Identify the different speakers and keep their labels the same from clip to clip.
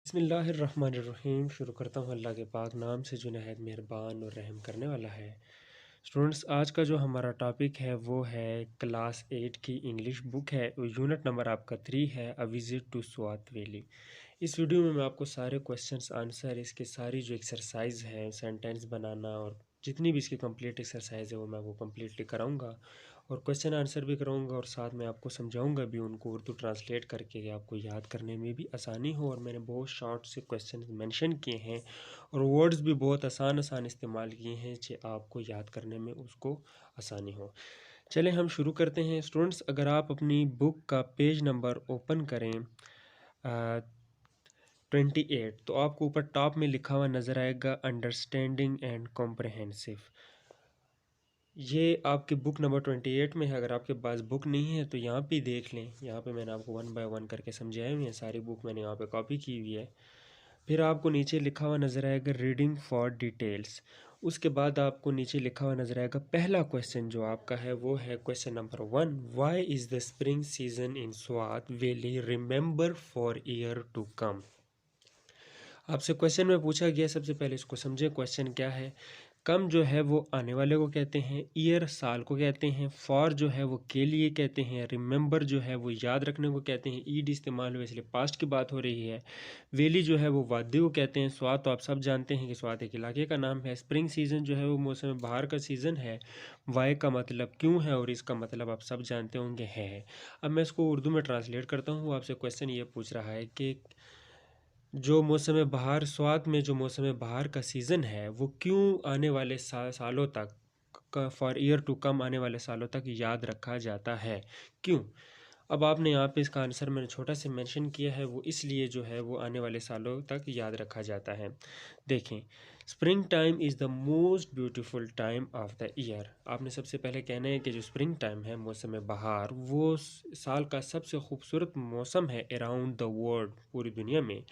Speaker 1: बिस्मिल्लाहिर्रहमानिर्रहीम। शुरू करता हूँ अल्लाह के पाक नाम से जो नहायत मेहरबान और रहम करने वाला है। स्टूडेंट्स, आज का जो हमारा टॉपिक है वो है क्लास 8 की इंग्लिश बुक है। यूनिट नंबर आपका 3 है, अ विज़िट टू स्वात वैली। इस वीडियो में मैं आपको सारे क्वेश्चंस आंसर, इसके सारी जो एक्सरसाइज है, सेंटेंस बनाना और जितनी भी इसकी कंप्लीट एक्सरसाइज है वो मैं आपको कंप्लीटली कराऊंगा और क्वेश्चन आंसर भी कराऊंगा और साथ में आपको समझाऊंगा भी उनको उर्दू ट्रांसलेट करके कि आपको याद करने में भी आसानी हो। और मैंने बहुत शॉर्ट से क्वेश्चन मेंशन किए हैं और वर्ड्स भी बहुत आसान आसान इस्तेमाल किए हैं जो आपको याद करने में उसको आसानी हो। चलें हम शुरू करते हैं। स्टूडेंट्स, अगर आप अपनी बुक का पेज नंबर ओपन करें 28, तो आपको ऊपर टॉप में लिखा हुआ नज़र आएगा अंडरस्टैंडिंग एंड कॉम्प्रहेंसिव। ये आपके बुक नंबर 28 में है। अगर आपके पास बुक नहीं है तो यहाँ पे देख लें। यहाँ पे मैंने आपको 1 बाय 1 करके समझाए हुए हैं। सारी बुक मैंने यहाँ पे कॉपी की हुई है। फिर आपको नीचे लिखा हुआ नज़र आएगा रीडिंग फॉर डिटेल्स। उसके बाद आपको नीचे लिखा हुआ नज़र आएगा पहला क्वेश्चन जो आपका है वो है question number 1, why is the spring season in Swat valley remember for year to come. आपसे क्वेश्चन में पूछा गया, सबसे पहले इसको समझे क्वेश्चन क्या है। कम जो है वो आने वाले को कहते हैं, ईयर साल को कहते हैं, फॉर जो है वो के लिए कहते हैं, रिमेंबर जो है वो याद रखने को कहते हैं, ईड इस्तेमाल हुआ इसलिए पास्ट की बात हो रही है। वेली जो है वो वादी को कहते हैं। स्वात तो आप सब जानते हैं कि स्वात एक इलाके का नाम है। स्प्रिंग सीजन जो है वो मौसम बहार का सीज़न है। वाई का मतलब क्यों है और इसका मतलब आप सब जानते होंगे है। अब मैं इसको उर्दू में ट्रांसलेट करता हूँ। आपसे क्वेश्चन ये पूछ रहा है कि जो मौसम बहार, स्वात में जो मौसम बहार का सीज़न है वो क्यों आने वाले सालों तक, फॉर ईयर टू कम, आने वाले सालों तक याद रखा जाता है, क्यों। अब आपने यहाँ पे इसका आंसर मैंने छोटा से मेंशन किया है, वो इसलिए जो है वो आने वाले सालों तक याद रखा जाता है। देखें, spring time is the most beautiful time of the year. आपने सबसे पहले कहना है कि जो स्प्रिंग टाइम है, मौसम बहार, वो साल का सबसे खूबसूरत मौसम है अराउंड द वर्ल्ड, पूरी दुनिया में।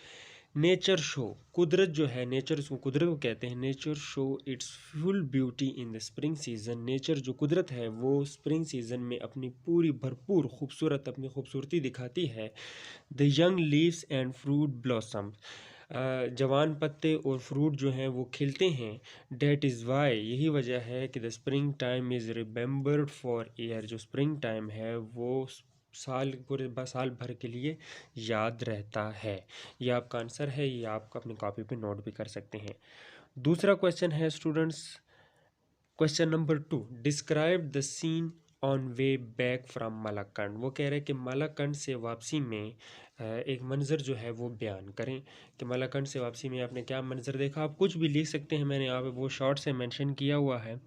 Speaker 1: नेचर शो, कुदरत जो है, नेचर उसको कुदरत को कहते हैं। Nature show it's full beauty in the spring season. Nature जो कुदरत है वो स्प्रिंग सीजन में अपनी पूरी भरपूर खूबसूरत अपनी खूबसूरती दिखाती है। The young leaves and fruit blossom, जवान पत्ते और फ्रूट जो हैं वो खिलते हैं। डेट इज़ वाई, यही वजह है कि the spring time is remembered for year. जो स्प्रिंग टाइम है वो साल, पूरे साल भर के लिए याद रहता है। ये आपका आंसर है, ये आप अपनी कॉपी पे नोट भी कर सकते हैं। दूसरा क्वेश्चन है students, question number 2, describe the scene on way back from Malakand. वो कह रहे हैं कि मलाकंड से वापसी में एक मंज़र जो है वो बयान करें कि मलाकंड से वापसी में आपने क्या मंज़र देखा। आप कुछ भी लिख सकते हैं, मैंने यहाँ पे वो शॉर्ट से मेंशन किया हुआ है।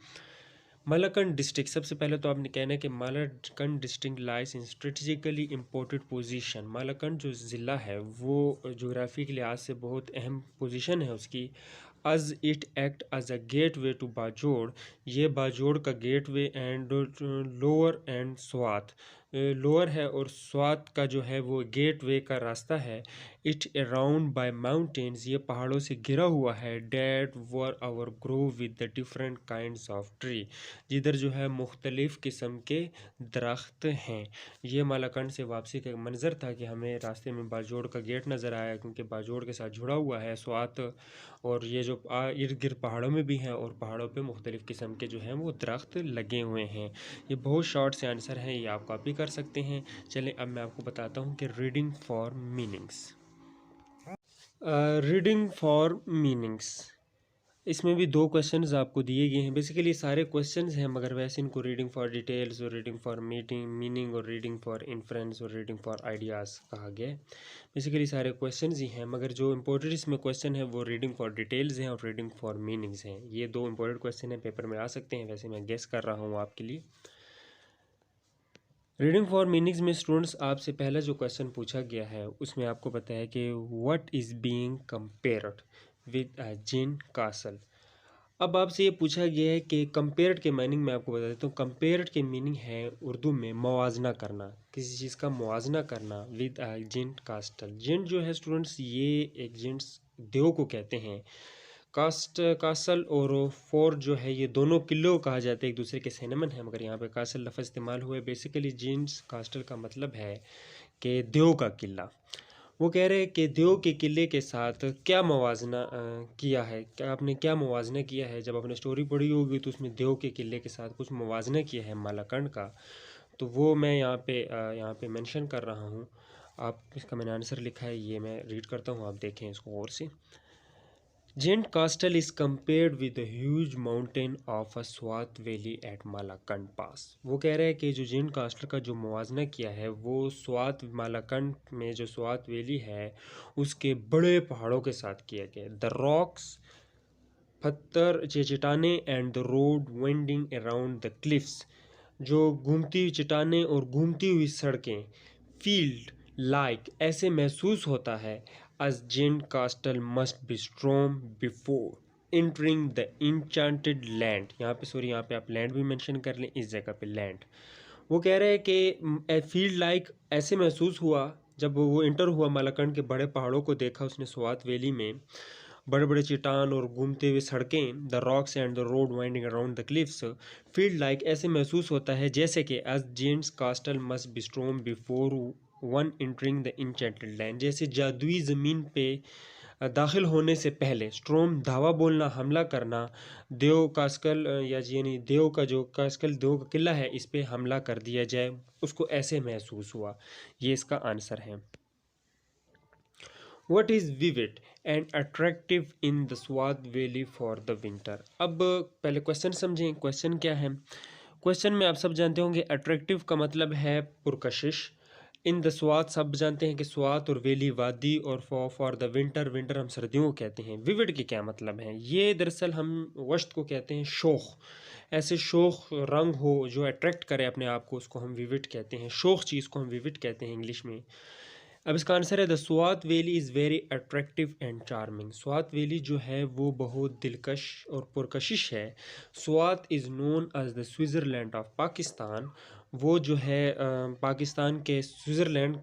Speaker 1: मलाकंड डिस्ट्रिक्ट, सबसे पहले तो आपने कहना है कि मलाकंड डिस्ट्रिक्ट लाइस इन स्ट्रेटजिकली इम्पोर्टेंट पोजीशन। मलाकंड जो ज़िला है वो जोग्राफी के लिहाज से बहुत अहम पोजीशन है उसकी। As it act as a gateway to Bajaur, ये बाजोड़ का gateway and lower and Swat, lower है और स्वात का जो है वो गेट वे का रास्ता है। इट अराउंड बाय माउंटेन्स, ये पहाड़ों से घिरा हुआ है। That were over grow with the different kinds of tree, जिधर जो है मुख्तलिफ़ किस्म के दरख्त हैं। ये मालाकंड से वापसी का मंज़र था कि हमें रास्ते में बाजोड़ का गेट नज़र आया, क्योंकि बाजोड़ के साथ जुड़ा हुआ है स्वात, और ये जो इर्द गिर्द पहाड़ों में भी हैं और पहाड़ों पे मुख्तलिफ़ किस्म के जो हैं वो दरख्त लगे हुए हैं। ये बहुत शॉर्ट से आंसर हैं, ये आप कॉपी कर सकते हैं। चलें अब मैं आपको बताता हूँ कि reading for meanings. Reading for meanings, इसमें भी 2 क्वेश्चंस आपको दिए गए हैं। बेसिकली सारे क्वेश्चंस हैं, मगर वैसे इनको रीडिंग फॉर डिटेल्स और रीडिंग फॉर मीनिंग और रीडिंग फॉर इन्फ्रेंस और रीडिंग फॉर आइडियाज़ कहा गया है। बेसिकली सारे क्वेश्चंस ही हैं, मगर जो इम्पोर्टेंट इसमें क्वेश्चन है वो रीडिंग फॉर डिटेल्स हैं और रीडिंग फॉर मीनिंग्स हैं। ये 2 इम्पोर्टेंट क्वेश्चन हैं, पेपर में आ सकते हैं, वैसे मैं गेस कर रहा हूँ आपके लिए। रीडिंग फॉर मीनिंग्स में स्टूडेंट्स आपसे पहला जो क्वेश्चन पूछा गया है उसमें आपको पता है कि what is being compared with a jinn castle. अब आपसे ये पूछा गया है कि कंपेयर्ड के मीनिंग में आपको बता देता हूँ। कंपेयर्ड के मीनिंग है उर्दू में मुआवजना करना, किसी चीज़ का मुआवजना करना। विद अ जिंट कास्टल, जिंट जो है स्टूडेंट्स ये एक जिंट्स देव को कहते हैं। कासल और फोर जो है ये दोनों किलों को कहा जाता है, एक दूसरे के सिनोनिम है, मगर यहाँ पे कासल लफ्ज़ इस्तेमाल हुआ है। बेसिकली जिंट्स कास्टल का मतलब है कि देव का किला। वो कह रहे हैं कि देव के किले के साथ क्या मवाजना किया है, क्या आपने क्या मुवाजना किया है। जब आपने स्टोरी पढ़ी होगी तो उसमें देव के किले के साथ कुछ मुवाजना किया है मालाकंड का, तो वो मैं यहाँ पे मेंशन कर रहा हूँ। आप इसका मैंने आंसर लिखा है, ये मैं रीड करता हूँ, आप देखें इसको गौर से। Jent Castle is compared with the huge mountain of a Swat Valley at Malakand Pass। वो कह रहे हैं कि जो जेंट कास्टल का जो मुवाजना किया है वो स्वात मालाकंड में जो स्वात वैली है उसके बड़े पहाड़ों के साथ किया गया है। द रॉक्स पत्थर चट्टाने and the road vending around the cliffs, जो घूमती हुई चट्टाने और घूमती हुई सड़कें, फील्ड लाइक ऐसे महसूस होता है as Jane Castle must be stormed before entering the enchanted land। यहाँ पे सॉरी, यहाँ पे आप लैंड भी मेंशन कर लें, इस जगह पे लैंड। वो कह रहे हैं कि फील्ड लाइक ऐसे महसूस हुआ जब वो इंटर हुआ मालाकंड के बड़े पहाड़ों को देखा उसने स्वात वैली में, बड़े बड़े चट्टान और घूमते हुए सड़कें, the rocks and the road winding around the cliffs, field like ऐसे महसूस होता है जैसे कि as giants castle must be strong before one entering the enchanted land, जैसे जादुई ज़मीन पे दाखिल होने से पहले स्ट्रोम धावा बोलना, हमला करना, देव कास्कल या यानी देव का जो कास्कल देव का किला है इस पे हमला कर दिया जाए, उसको ऐसे महसूस हुआ। ये इसका आंसर है। What is vivid and attractive in the Swat Valley for the winter? अब पहले क्वेश्चन समझें, क्वेश्चन क्या है। क्वेश्चन में आप सब जानते होंगे अट्रैक्टिव का मतलब है पुरकशिश। इन द स्वात सब जानते हैं कि स्वात और वेली वादी, और फॉर द विंटर, विंटर हम सर्दियों को कहते हैं। विविड के क्या मतलब है, ये दरअसल हम वश्त को कहते हैं शोख, ऐसे शोख रंग हो जो अट्रैक्ट करे अपने आप को, उसको हम विविड कहते हैं, शोख चीज़ को हम विविड कहते हैं इंग्लिश में। अब इसका आंसर है the Swat valley is very attractive and charming. Swat valley जो है वो बहुत दिलकश और पुरकशिश है। Swat is known as the Switzerland of Pakistan, वो जो है पाकिस्तान के स्विट्ज़रलैंड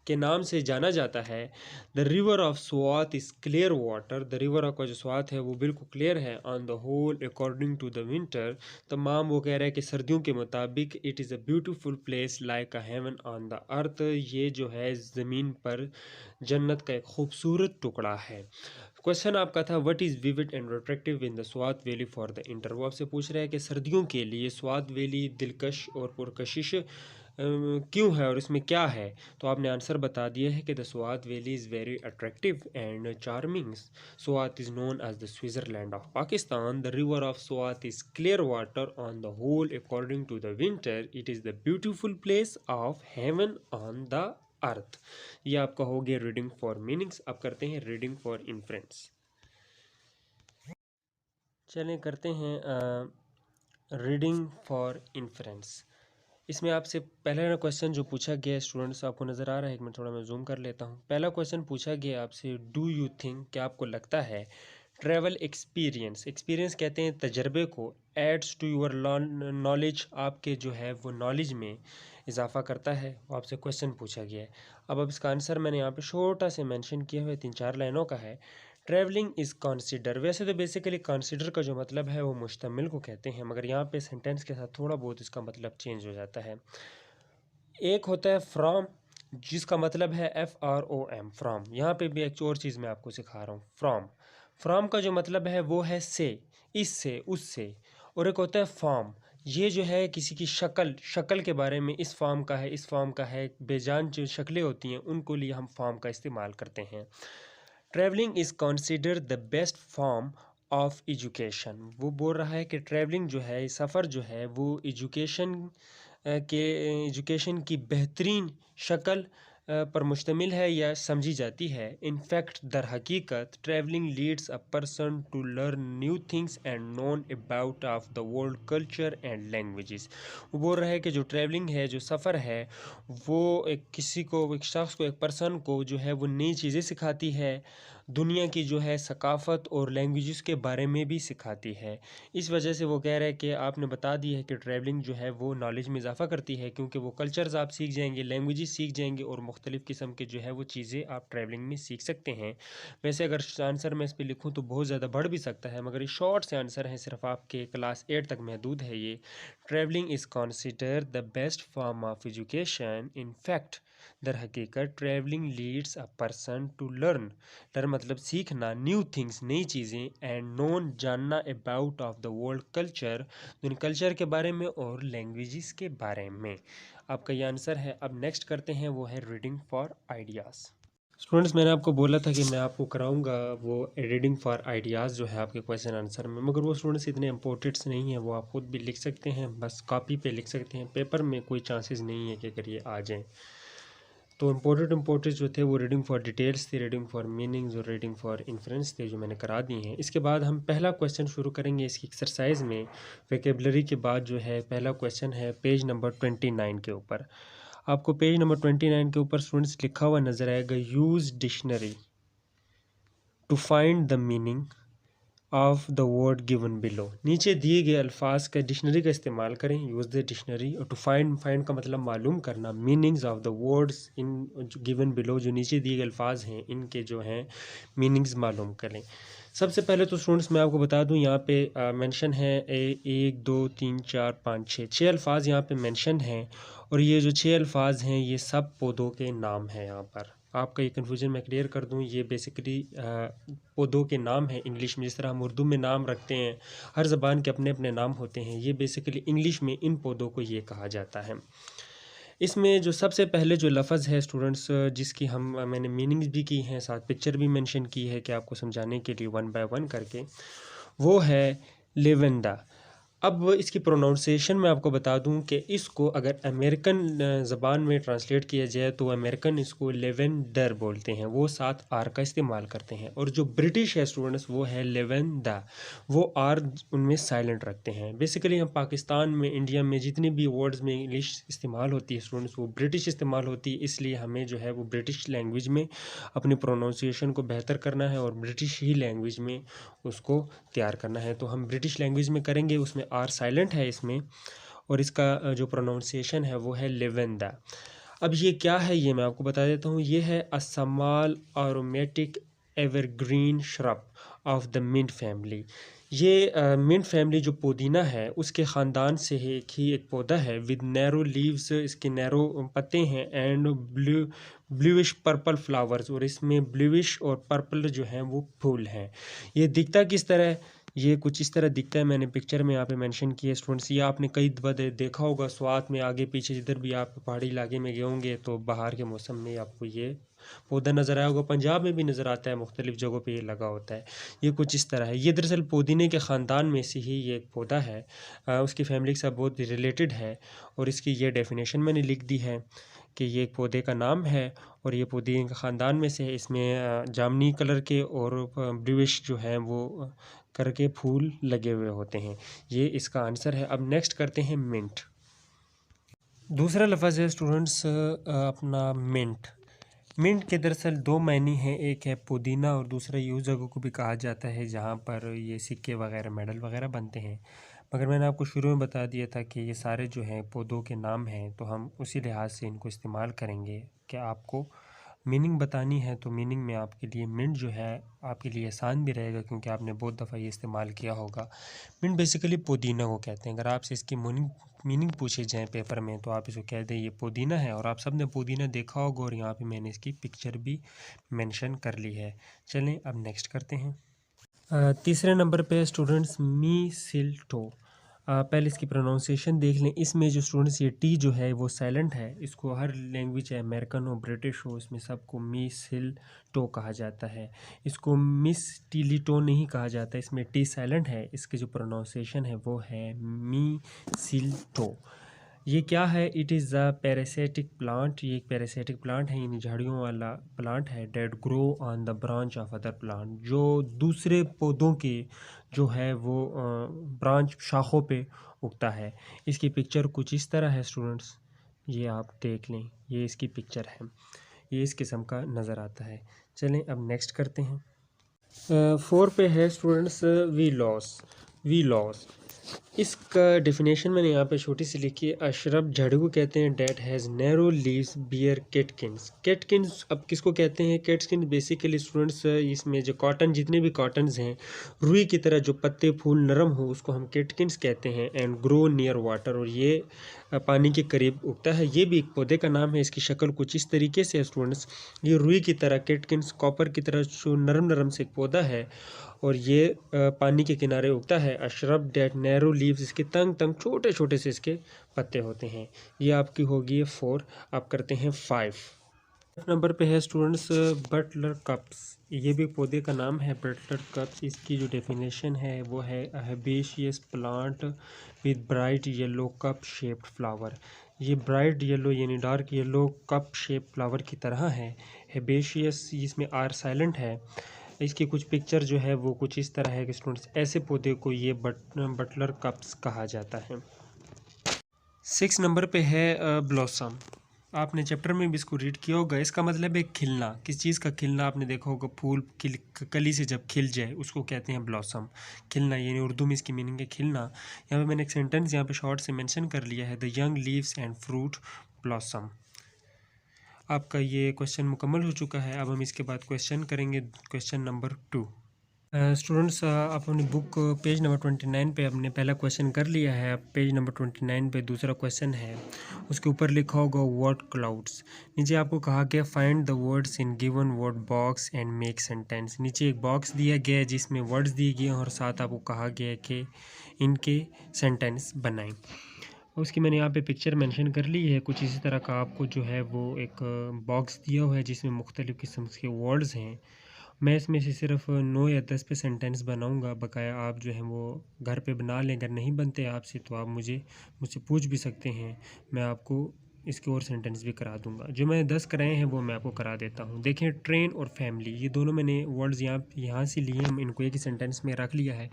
Speaker 1: के नाम से जाना जाता है। The river of Swat is clear water, the river का जो स्वात है वो बिल्कुल क्लियर है। On the whole according to the winter, तमाम वो कह रहा है कि सर्दियों के मुताबिक it is a beautiful place like a heaven on the earth, ये जो है ज़मीन पर जन्नत का एक खूबसूरत टुकड़ा है। क्वेश्चन आपका था what is vivid and attractive in the Swat valley for the inter, वो आपसे पूछ रहा है कि सर्दियों के लिए स्वात वैली दिलकश और पुरकशिश क्यों है और इसमें क्या है। तो आपने आंसर बता दिया है कि the Swat valley is very attractive and charming. Swat is known as the Switzerland of Pakistan, the river of Swat is clear water on the whole according to the winter, it is the beautiful place of heaven on the earth. ये आपका हो गया reading for meanings. अब करते हैं reading for inference. चलें करते हैं रीडिंग फॉर इन्फ्रेंस। इसमें आपसे पहला क्वेश्चन जो पूछा गया है स्टूडेंट्स, आपको नज़र आ रहा है, एक मिनट थोड़ा मैं जूम कर लेता हूँ। पहला क्वेश्चन पूछा गया आपसे, डू यू थिंक, क्या आपको लगता है, ट्रैवल एक्सपीरियंस, एक्सपीरियंस कहते हैं तजर्बे को, एड्स टू यूर नॉलेज, आपके जो है वो नॉलेज में इजाफा करता है, वो आपसे क्वेश्चन पूछा गया है। अब इसका आंसर मैंने यहाँ पे छोटा से मेंशन किया हुआ है, 3-4 लाइनों का है। ट्रैवलिंग इज़ कंसिडर, वैसे तो बेसिकली कंसिडर का जो मतलब है वो मुश्तमिल को कहते हैं, मगर यहाँ पे सेंटेंस के साथ थोड़ा बहुत इसका मतलब चेंज हो जाता है। एक होता है फ्रॉम, जिसका मतलब है FROM, फ्रॉम। यहाँ पे भी एक और चीज़ मैं आपको सिखा रहा हूँ, फ्रॉम। फ्रॉम का जो मतलब है वो है से, इससे, उससे। और एक होता है फॉर्म, ये जो है किसी की शक्ल, शक्ल के बारे में, इस फॉर्म का है, इस फॉर्म का है, बेजान जो शक्लें होती हैं उनको लिए हम फॉर्म का इस्तेमाल करते हैं। Travelling is consider the best form of education, वो बोल रहा है कि ट्रैवलिंग जो है, सफ़र जो है वो एजुकेशन की बेहतरीन शक्ल पर मुश्तमिल है या समझी जाती है। इनफैक्ट दर हकीकत travelling leads a person to learn new things and known about of the world culture and languages. वो बोल रहा है कि जो ट्रैवलिंग है, जो सफ़र है, वो एक शख्स को, एक पर्सन को जो है वो नई चीज़ें सिखाती है, दुनिया की जो है सकाफ़त और लैंग्वेजेस के बारे में भी सिखाती है। इस वजह से वो कह रहा है कि आपने बता दी है कि ट्रैवलिंग जो है वो नॉलेज में इजाफा करती है, क्योंकि वो कल्चर्स आप सीख जाएंगे, लैंग्वेजेस सीख जाएंगे, और मुख्तलिफ़ किस्म के जो है वो चीज़ें आप ट्रैवलिंग में सीख सकते हैं। वैसे अगर आंसर मैं इस पर लिखूँ तो बहुत ज़्यादा बढ़ भी सकता है, मगर ये शॉर्ट से आंसर है, सिर्फ आपके क्लास 8 तक महदूद है ये। Travelling is consider the best form of education. In fact, दर हकीकत travelling leads a person to learn. Learn मतलब सीखना, न्यू थिंग्स नई चीज़ें, एंड नोन जानना about of the world culture, दुनिया कल्चर के बारे में और लैंग्वेजेस के बारे में। आपका ये आंसर है। अब नेक्स्ट करते हैं, वो है रीडिंग फॉर आइडियाज़। स्टूडेंट्स, मैंने आपको बोला था कि मैं आपको कराऊंगा वो रीडिंग फॉर आइडियाज़ जो है आपके क्वेश्चन आंसर में, मगर वो स्टूडेंट्स इतने इंपॉर्टेंट्स नहीं है, वो आप खुद भी लिख सकते हैं, बस कॉपी पे लिख सकते हैं, पेपर में कोई चांसेस नहीं है कि अगर ये आ जाएँ। तो इम्पोर्टेंट जो थे वो रीडिंग फॉर डिटेल्स थी, रीडिंग फॉर मीनिंग्स और रीडिंग फॉर इन्फ्रेंस थे, जो मैंने करा दी हैं। इसके बाद हम पहला क्वेश्चन शुरू करेंगे इसकी एक्सरसाइज में। वोकैबुलरी के बाद जो है पहला क्वेश्चन है पेज नंबर 29 के ऊपर। आपको पेज नंबर 29 के ऊपर स्टूडेंट्स लिखा हुआ नज़र आएगा, use dictionary to find the meaning of the word given below. नीचे दिए गए अल्फाज का डिक्शनरी का इस्तेमाल करें, यूज़ द डिक्शनरी। और टू फाइंड का मतलब मालूम करना, meanings of the words in given below, जो नीचे दिए गए अल्फाज हैं इनके जो हैं मीनिंग्स मालूम करें। सबसे पहले तो स्टूडेंट्स मैं आपको बता दूं, यहाँ पे मेंशन है 1 2 3 4 5 6 अल्फाज यहाँ पे मेंशन हैं। और ये जो 6 अल्फाज हैं ये सब पौधों के नाम हैं। यहाँ पर आपका ये कन्फ्यूजन मैं क्लियर कर दूं, ये बेसिकली पौधों के नाम हैं इंग्लिश में। जिस तरह हम उर्दू में नाम रखते हैं, हर ज़बान के अपने अपने नाम होते हैं, ये बेसिकली इंग्लिश में इन पौधों को ये कहा जाता है। इसमें जो सबसे पहले जो लफ्ज़ है स्टूडेंट्स, जिसकी मैंने मीनिंग्स भी की हैं, साथ पिक्चर भी मेंशन की है कि आपको समझाने के लिए 1 बाय 1 करके, वो है लेवेंडा। अब इसकी प्रोनाउंसिएशन मैं आपको बता दूं कि इसको अगर अमेरिकन ज़बान में ट्रांसलेट किया जाए तो अमेरिकन इसको लेवेंडर बोलते हैं, वो 7 आर का इस्तेमाल करते हैं। और जो ब्रिटिश है स्टूडेंट्स वो है लेवेंडा, वो आर उनमें साइलेंट रखते हैं। बेसिकली हम पाकिस्तान में, इंडिया में जितने भी वर्ड्स में इंग्लिश इस्तेमाल होती है स्टूडेंट्स, वो ब्रिटिश इस्तेमाल होती है। इसलिए हमें जो है वो ब्रिटिश लैंग्वेज में अपनी प्रोनाउंसिएशन को बेहतर करना है और ब्रिटिश ही लैंग्वेज में उसको तैयार करना है। तो हम ब्रिटिश लैंग्वेज में करेंगे, उसमें आर साइलेंट है इसमें, और इसका जो प्रोनाउंसिएशन है वो है लेवेंडा। अब ये क्या है ये मैं आपको बता देता हूँ। ये है a small aromatic evergreen shrub of the mint family. ये मिंट फैमिली जो पुदीना है उसके ख़ानदान से एक पौधा है, विद नैरो लीव्स, इसके नैरो पत्ते हैं, एंड ब्लूइश पर्पल फ्लावर्स, और इसमें ब्लूइश और पर्पल जो हैं वो फूल हैं। ये दिखता किस तरह, ये कुछ इस तरह दिखता है। मैंने पिक्चर में यहाँ पे मेंशन किया स्टूडेंट्स, ये आपने कई दफ़ा देखा होगा स्वात में, आगे पीछे जिधर भी आप पहाड़ी इलाके में गए होंगे तो बाहर के मौसम में आपको ये पौधा नज़र आया होगा। पंजाब में भी नज़र आता है, मुख्तलिफ़ जगहों पे ये लगा होता है। ये कुछ इस तरह है। ये दरअसल पुदीने के ख़ानदान में से ही ये एक पौधा है, उसकी फैमिली के साथ बहुत रिलेटेड है। और इसकी ये डेफिनेशन मैंने लिख दी है कि ये एक पौधे का नाम है और ये पुदीने के ख़ानदान में से है। इसमें जामनी कलर के और ब्लूइश जो हैं वो करके फूल लगे हुए होते हैं। ये इसका आंसर है। अब नेक्स्ट करते हैं मिंट। दूसरा लफ्ज़ है स्टूडेंट्स अपना मिंट। मिंट के दरअसल 2 मायने हैं, एक है पुदीना और दूसरा यूँ जगह को भी कहा जाता है जहाँ पर ये सिक्के वगैरह, मेडल वगैरह बनते हैं। मगर मैंने आपको शुरू में बता दिया था कि ये सारे जो हैं पौधों के नाम हैं, तो हम उसी लिहाज से इनको इस्तेमाल करेंगे कि आपको मीनिंग बतानी है। तो मीनिंग में आपके लिए मिंट जो है आपके लिए आसान भी रहेगा, क्योंकि आपने बहुत दफ़ा ये इस्तेमाल किया होगा। मिंट बेसिकली पुदीना को कहते हैं। अगर आपसे इसकी मीनिंग पूछे जाए पेपर में तो आप इसको कह दें ये पुदीना है, और आप सब ने पुदीना देखा होगा और यहाँ पे मैंने इसकी पिक्चर भी मेंशन कर ली है। चलें अब नेक्स्ट करते हैं। तीसरे नंबर पे स्टूडेंट्स मी सिल टो। पहले इसकी प्रोनाउंसिएशन देख लें। इसमें जो स्टूडेंट्स ये टी जो है वो साइलेंट है। इसको हर लैंग्वेज चाहे अमेरिकन हो, ब्रिटिश हो, इसमें सबको मी सिल टो कहा जाता है। इसको मिस टीलीटो नहीं कहा जाता, इसमें टी साइलेंट है। इसकी जो प्रोनाउंसिएशन है वो है मी सिल टो। ये क्या है? It is a parasitic plant. ये एक पैरासिटिक प्लांट है, यानी झाड़ियों वाला प्लांट है। That grow on the branch of other plant, जो दूसरे पौधों के जो है वो ब्रांच शाखों पे उगता है। इसकी पिक्चर कुछ इस तरह है स्टूडेंट्स, ये आप देख लें, ये इसकी पिक्चर है, ये इस किस्म का नज़र आता है। चलें अब नेक्स्ट करते हैं। 4 पे है स्टूडेंट्स वी लॉस। इसका डेफिनेशन मैंने यहाँ पे छोटी सी लिखी है। अशरब झाड़ी को कहते हैं that has narrow leaves bear catkins. Catkins अब किसको कहते हैं? केटकिन्स बेसिकली स्टूडेंट्स इसमें जो कॉटन, जितने भी कॉटन्स हैं, रुई की तरह जो पत्ते फूल नरम हो उसको हम केटकिन्स कहते हैं। एंड ग्रो नियर वाटर, और ये पानी के करीब उगता है। ये भी एक पौधे का नाम है। इसकी शक्ल कुछ इस तरीके से है स्टूडेंट्स, ये रुई की तरह, केटकिन्स कॉपर की तरह जो नरम नरम से एक पौधा है, और ये पानी के किनारे उगता है। अशरब डेट नैरो लीव्स, इसके तंग तंग छोटे छोटे से इसके पत्ते होते हैं। ये आपकी होगी 4। आप करते हैं 5 नंबर पे है स्टूडेंट्स बटलर कप्स। ये भी पौधे का नाम है बटलर कप्स। इसकी जो डेफिनेशन है वो है herbaceous plant with bright yellow cup shaped flower. ये ब्राइट येलो यानी dark yellow cup shape flower की तरह है। हर्बेशियस, इसमें आर साइलेंट है। इसकी कुछ पिक्चर जो है वो कुछ इस तरह है कि स्टूडेंट्स ऐसे पौधे को ये बटलर कप्स कहा जाता है। 6 नंबर पे है ब्लॉसम। आपने चैप्टर में भी इसको रीड किया होगा। इसका मतलब है खिलना। किस चीज़ का खिलना? आपने देखा होगा फूल कली से जब खिल जाए उसको कहते हैं ब्लॉसम। खिलना यानी उर्दू में इसकी मीनिंग है खिलना। यहाँ पे मैंने एक सेंटेंस यहाँ पे शॉर्ट से मेंशन कर लिया है, the young leaves and fruit blossom. आपका ये क्वेश्चन मुकम्मल हो चुका है। अब हम इसके बाद क्वेश्चन करेंगे, क्वेश्चन नंबर 2। स्टूडेंट्स आप अपनी बुक पेज नंबर 29 पे अपने पहला क्वेश्चन कर लिया है। अब पेज नंबर 29 पे दूसरा क्वेश्चन है, उसके ऊपर लिखा होगा वर्ड क्लाउड्स। नीचे आपको कहा गया find the words in given word box and make sentence. नीचे एक बॉक्स दिया गया है जिसमें वर्ड्स दिए गए हैं और साथ आपको कहा गया है कि इनके सेंटेंस बनाएं। उसकी मैंने यहाँ पे पिक्चर मेंशन कर ली है। कुछ इसी तरह का आपको जो है वो एक बॉक्स दिया हुआ है जिसमें मुख्तलिफ़ किस्म के वर्ड्स हैं। मैं इसमें से सिर्फ 9 या 10 पे सेंटेंस बनाऊंगा। बकाया आप जो है वो घर पे बना लें। अगर नहीं बनते आपसे तो आप मुझसे पूछ भी सकते हैं। मैं आपको इसके और सेंटेंस भी करा दूंगा। जो मैंने 10 कराए हैं वो मैं आपको करा देता हूँ। देखें, ट्रेन और फैमिली, ये दोनों मैंने वर्ड्स यहाँ से लिए, हम इनको एक ही सेंटेंस में रख लिया है।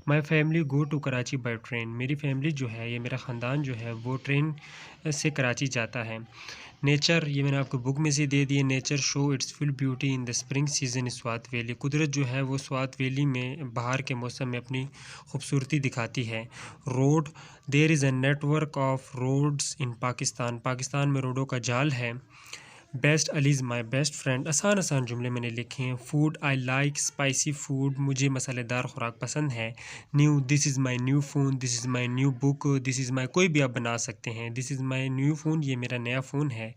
Speaker 1: My family go to Karachi by train. मेरी फैमिली जो है, ये मेरा ख़ानदान जो है वो ट्रेन से कराची जाता है। नेचर, ये मैंने आपको बुक में से दे दिए। Nature show it's full beauty in the spring season Swat valley. कुदरत जो है वो स्वात वैली में बाहर के मौसम में अपनी खूबसूरती दिखाती है। Road, there is a network of roads in Pakistan. Pakistan में रोडों का जाल है। Best, Ali is my best friend. आसान आसान जुमले मैंने लिखे हैं। Food, I like spicy food. मुझे मसालेदार खुराक पसंद है। New, this is my new phone. This is my new book. This is my, कोई भी आप बना सकते हैं। This is my new phone, ये मेरा नया फ़ोन है।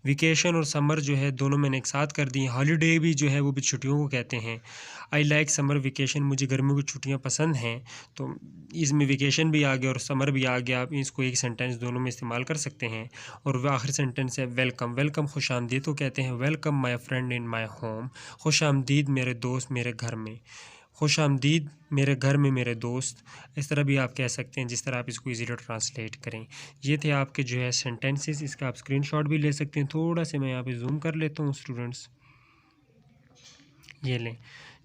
Speaker 1: वेकेशन और समर जो है दोनों मैंने एक साथ कर दिए। हॉलीडे भी जो है वो भी छुट्टियों को कहते हैं। आई लाइक समर वेकेशन, मुझे गर्मियों की छुट्टियाँ पसंद हैं। तो इसमें वेकेशन भी आ गया और समर भी आ गया। आप इसको एक सेंटेंस दोनों में इस्तेमाल कर सकते हैं। और आखिरी सेंटेंस है वेलकम। वेलकम खुश आमदीद को कहते हैं। Welcome my friend in my home. खुश आमदीद मेरे दोस्त मेरे घर में। खुश आमदीद मेरे घर में मेरे दोस्त। इस तरह भी आप कह सकते हैं, जिस तरह आप इसको इजीली ट्रांसलेट करें। ये थे आपके जो है सेंटेंसेस। इसका आप स्क्रीनशॉट भी ले सकते हैं। थोड़ा सा मैं यहाँ पे जूम कर लेता हूँ स्टूडेंट्स, ये लें,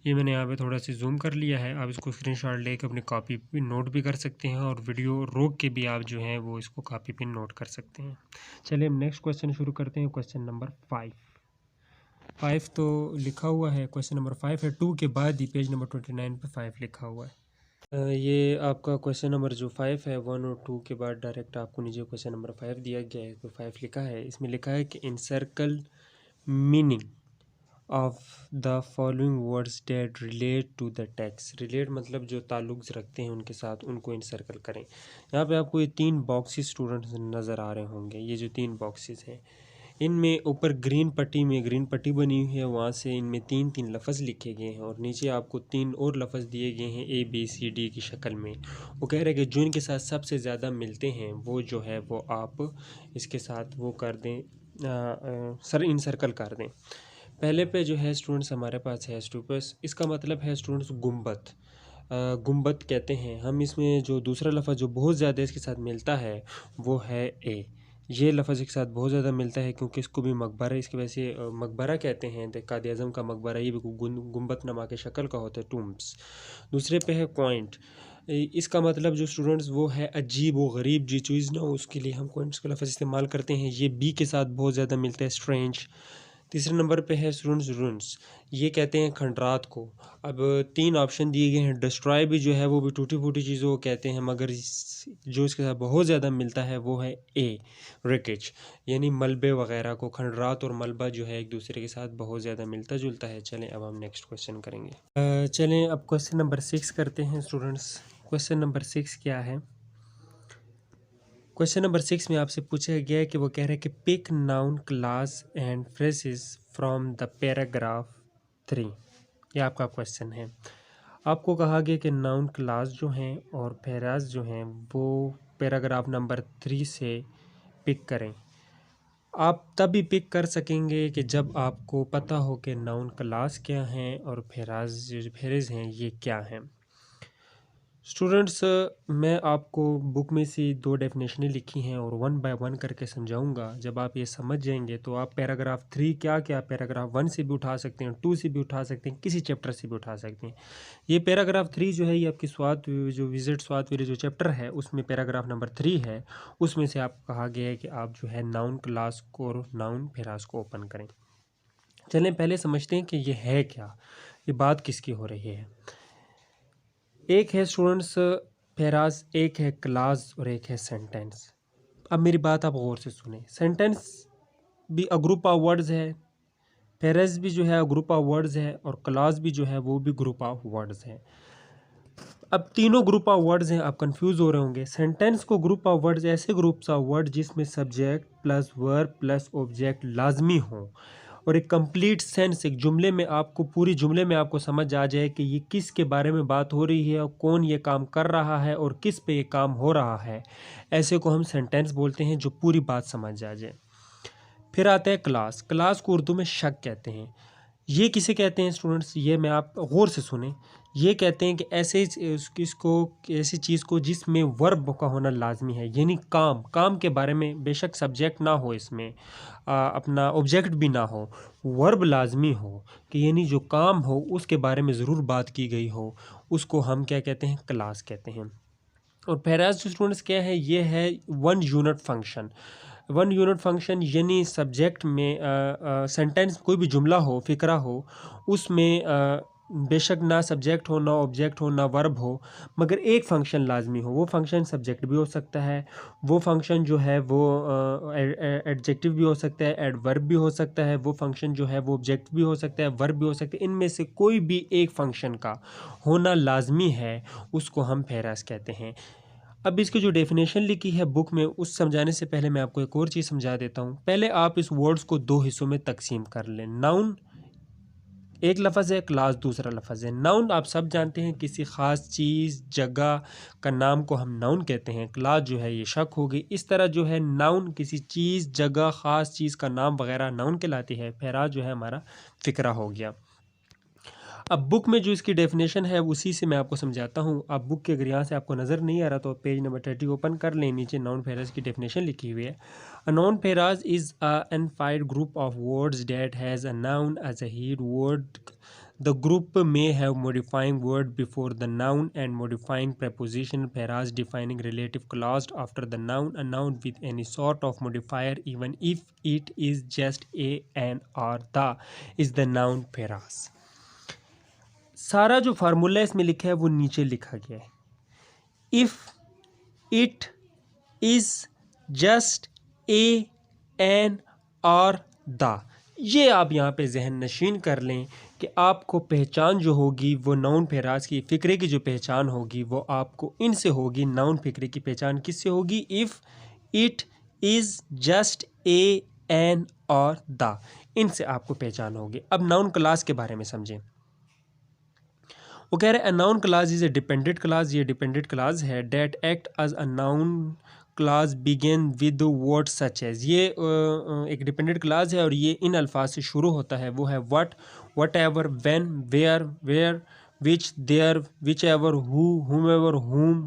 Speaker 1: ये मैंने यहाँ पे थोड़ा सा जूम कर लिया है। आप इसको स्क्रीनशॉट लेकर अपनी कॉपी पे नोट भी कर सकते हैं और वीडियो रोक के भी आप जो है वो इसको कॉपी पे नोट कर सकते हैं। चलिए हम नेक्स्ट क्वेश्चन शुरू करते हैं। क्वेश्चन नंबर 5 तो लिखा हुआ है। क्वेश्चन नंबर 5 है, 2 के बाद ही पेज नंबर 29 पे 5 लिखा हुआ है। ये आपका क्वेश्चन नंबर जो 5 है, 1 और 2 के बाद डायरेक्ट आपको नीचे क्वेश्चन नंबर 5 दिया गया है। तो 5 लिखा है, इसमें लिखा है कि encircle meaning of the following words that relate to the text. Relate मतलब जो ताल्लुक रखते हैं उनके साथ, उनको इनसर्कल करें। यहाँ पे आपको ये 3 बॉक्सेस स्टूडेंट्स नज़र आ रहे होंगे। ये जो 3 बॉक्सेस हैं, इनमें ऊपर ग्रीन पट्टी बनी हुई है, वहाँ से इनमें 3 लफ्ज़ लिखे गए हैं और नीचे आपको 3 और लफ्ज़ दिए गए हैं ABCD की शक्ल में। वो कह रहे हैं कि जो इनके साथ सबसे ज़्यादा मिलते हैं वो जो है वो आप इसके साथ वो कर दें, इनसर्कल कर दें। पहले पे जो है स्टूडेंट्स हमारे पास है स्टूपस। इसका मतलब है स्टूडेंट्स गुंबद। गुंबद कहते हैं हम। इसमें जो दूसरा लफ्ज़ जो बहुत ज़्यादा इसके साथ मिलता है वो है ए। ये लफ्ज़ के साथ बहुत ज़्यादा मिलता है क्योंकि इसको भी मकबरा, इसकी वजह से मकबरा कहते हैं। कायद आज़म का मकबरा ये भी गुंबद नमा के शक्ल का होता है, टूम्स। दूसरे पे है पॉइंट। इसका मतलब जो स्टूडेंट्स वो है अजीब व गरीब जी चीज़ ना हो, उसके लिए हम पॉइंट्स का लफ्ज़ इस्तेमाल करते हैं। ये बी के साथ बहुत ज़्यादा मिलता है, स्ट्रेंज। तीसरे नंबर पे है रुन्स, ये कहते हैं खंडरात को। अब 3 ऑप्शन दिए गए हैं। डिस्ट्रॉय भी जो है वो भी टूटी फूटी चीज़ों को कहते हैं, मगर जो इसके साथ बहुत ज़्यादा मिलता है वो है ए, रिकेज, यानी मलबे वगैरह को। खंडरात और मलबा जो है एक दूसरे के साथ बहुत ज़्यादा मिलता जुलता है। चलें अब हम नेक्स्ट क्वेश्चन करेंगे। चलें अब क्वेश्चन नंबर 6 करते हैं स्टूडेंट्स। क्वेश्चन नंबर 6 क्या है? क्वेश्चन नंबर 6 में आपसे पूछा गया है कि वो कह रहे हैं कि pick noun clause and phrases from the paragraph 3। ये आपका क्वेश्चन है। आपको कहा गया कि नाउन क्लास जो हैं और फ्रेज जो हैं वो पैराग्राफ नंबर 3 से पिक करें। आप तभी पिक कर सकेंगे कि जब आपको पता हो कि नाउन क्लास क्या हैं और फ्रेज हैं ये क्या हैं। स्टूडेंट्स, मैं आपको बुक में से 2 डेफिनेशनें लिखी हैं और 1 बाय 1 करके समझाऊंगा। जब आप ये समझ जाएंगे तो आप पैराग्राफ 3 क्या पैराग्राफ 1 से भी उठा सकते हैं, 2 से भी उठा सकते हैं, किसी चैप्टर से भी उठा सकते हैं। ये पैराग्राफ 3 जो है ये आपकी जो विजिट स्वात वाले जो चैप्टर है उसमें पैराग्राफ नंबर 3 है, उसमें से आप कहा गया है कि आप जो है नाउन क्लास को और नाउन फ्रेज को ओपन करें। चलें पहले समझते हैं कि ये है क्या, ये बात किसकी हो रही है। एक है स्टूडेंट्स फ्रेज, एक है क्लास और एक है सेंटेंस। अब मेरी बात आप गौर से सुने। सेंटेंस भी अ ग्रुप ऑफ वर्ड्स है, फ्रेज भी जो है ग्रुप ऑफ वर्ड्स है और क्लास भी जो है वो भी ग्रुप ऑफ वर्ड्स है। अब तीनों ग्रुप ऑफ वर्ड्स हैं, आप कंफ्यूज हो रहे होंगे। सेंटेंस को ग्रुप ऑफ वर्ड्स ऐसे ग्रुप्स ऑफ वर्ड जिसमें subject plus verb plus object लाजमी हो और एक कंप्लीट सेंस, एक जुमले में आपको पूरी जुमले में आपको समझ आ जाए कि ये किस के बारे में बात हो रही है और कौन ये काम कर रहा है और किस पे ये काम हो रहा है, ऐसे को हम सेंटेंस बोलते हैं जो पूरी बात समझ आ जाए। फिर आता है क्लास। क्लास को उर्दू में शक कहते हैं। ये किसे कहते हैं स्टूडेंट्स, ये मैं आप गौर से सुने। ये कहते हैं कि ऐसी चीज़ को जिसमें वर्ब का होना लाजमी है, यानी काम के बारे में बेशक सब्जेक्ट ना हो, इसमें अपना ऑब्जेक्ट भी ना हो, वर्ब लाजमी हो कि यानी जो काम हो उसके बारे में ज़रूर बात की गई हो, उसको हम क्या कहते हैं, क्लास कहते हैं। और फ्रेज जो स्टूडेंट्स क्या है, ये है 1 यूनिट फंक्शन। 1 यूनिट फंक्शन यानी सब्जेक्ट में सेंटेंस कोई भी जुमला हो, फ़िक्रा हो, उसमें बेशक ना सब्जेक्ट हो, ना ऑब्जेक्ट हो, ना वर्ब हो, मगर एक फ़ंक्शन लाजमी हो। वो फंक्शन सब्जेक्ट भी हो सकता है, वो फंक्शन जो है वो एडजेक्टिव भी हो सकता है, एडवर्ब भी हो सकता है, वो फंक्शन जो है वो ऑब्जेक्ट भी हो सकता है, वर्ब भी हो सकता है। इनमें से कोई भी एक फंक्शन का होना लाजमी है, उसको हम फ्रेज कहते हैं। अब इसकी जो डेफिनेशन लिखी है बुक में, उस समझाने से पहले मैं आपको एक और चीज़ समझा देता हूँ। पहले आप इस वर्ड्स को 2 हिस्सों में तकसीम कर लें। नाउन एक लफ्ज़ है, क्लास दूसरा लफ्ज़ है। नाउन आप सब जानते हैं, किसी ख़ास चीज़ जगह का नाम को हम नाउन कहते हैं। क्लास जो है ये शक होगी। इस तरह जो है नाउन किसी चीज़ जगह ख़ास चीज़ का नाम वगैरह नाउन कहलाती है। फ्रेज जो है हमारा फ़िक्रा हो गया। अब बुक में जो इसकी डेफिनेशन है उसी से मैं आपको समझाता हूँ। आप बुक के अगर यहाँ से आपको नज़र नहीं आ रहा तो पेज नंबर 30 ओपन कर लें, नीचे नाउन फ्रेज की डेफिनेशन लिखी हुई है। A noun phrase is a unified group of words that has a noun as a head word. The group may have modifying word before the noun and modifying preposition. Phrase defining relative clause after the noun. A noun with any sort of modifier even if it is just a, an or the is the noun phrase. सारा जो formula इसमें लिखा है वो नीचे लिखा गया है। If it is just a, an और द, ये आप यहाँ पे जहन नशीन कर लें कि आपको पहचान जो होगी वो नाउन फ्रेज की, फ़िक्रे की जो पहचान होगी वो आपको इनसे होगी। नाउन फ़िक्रे की पहचान किससे होगी? If it is just a, an और द, इनसे आपको पहचान होगी। अब नाउन क्लास के बारे में समझें। वो कह रहे हैं a noun clause is a dependent clause. ये डिपेंडेंट क्लास है। That act as a noun clause begin with word such as. ये एक डिपेंडेंट क्लास है और ये इन अल्फाज से शुरू होता है। वो है what, whatever, when, where, which, there, whichever, who, whomever,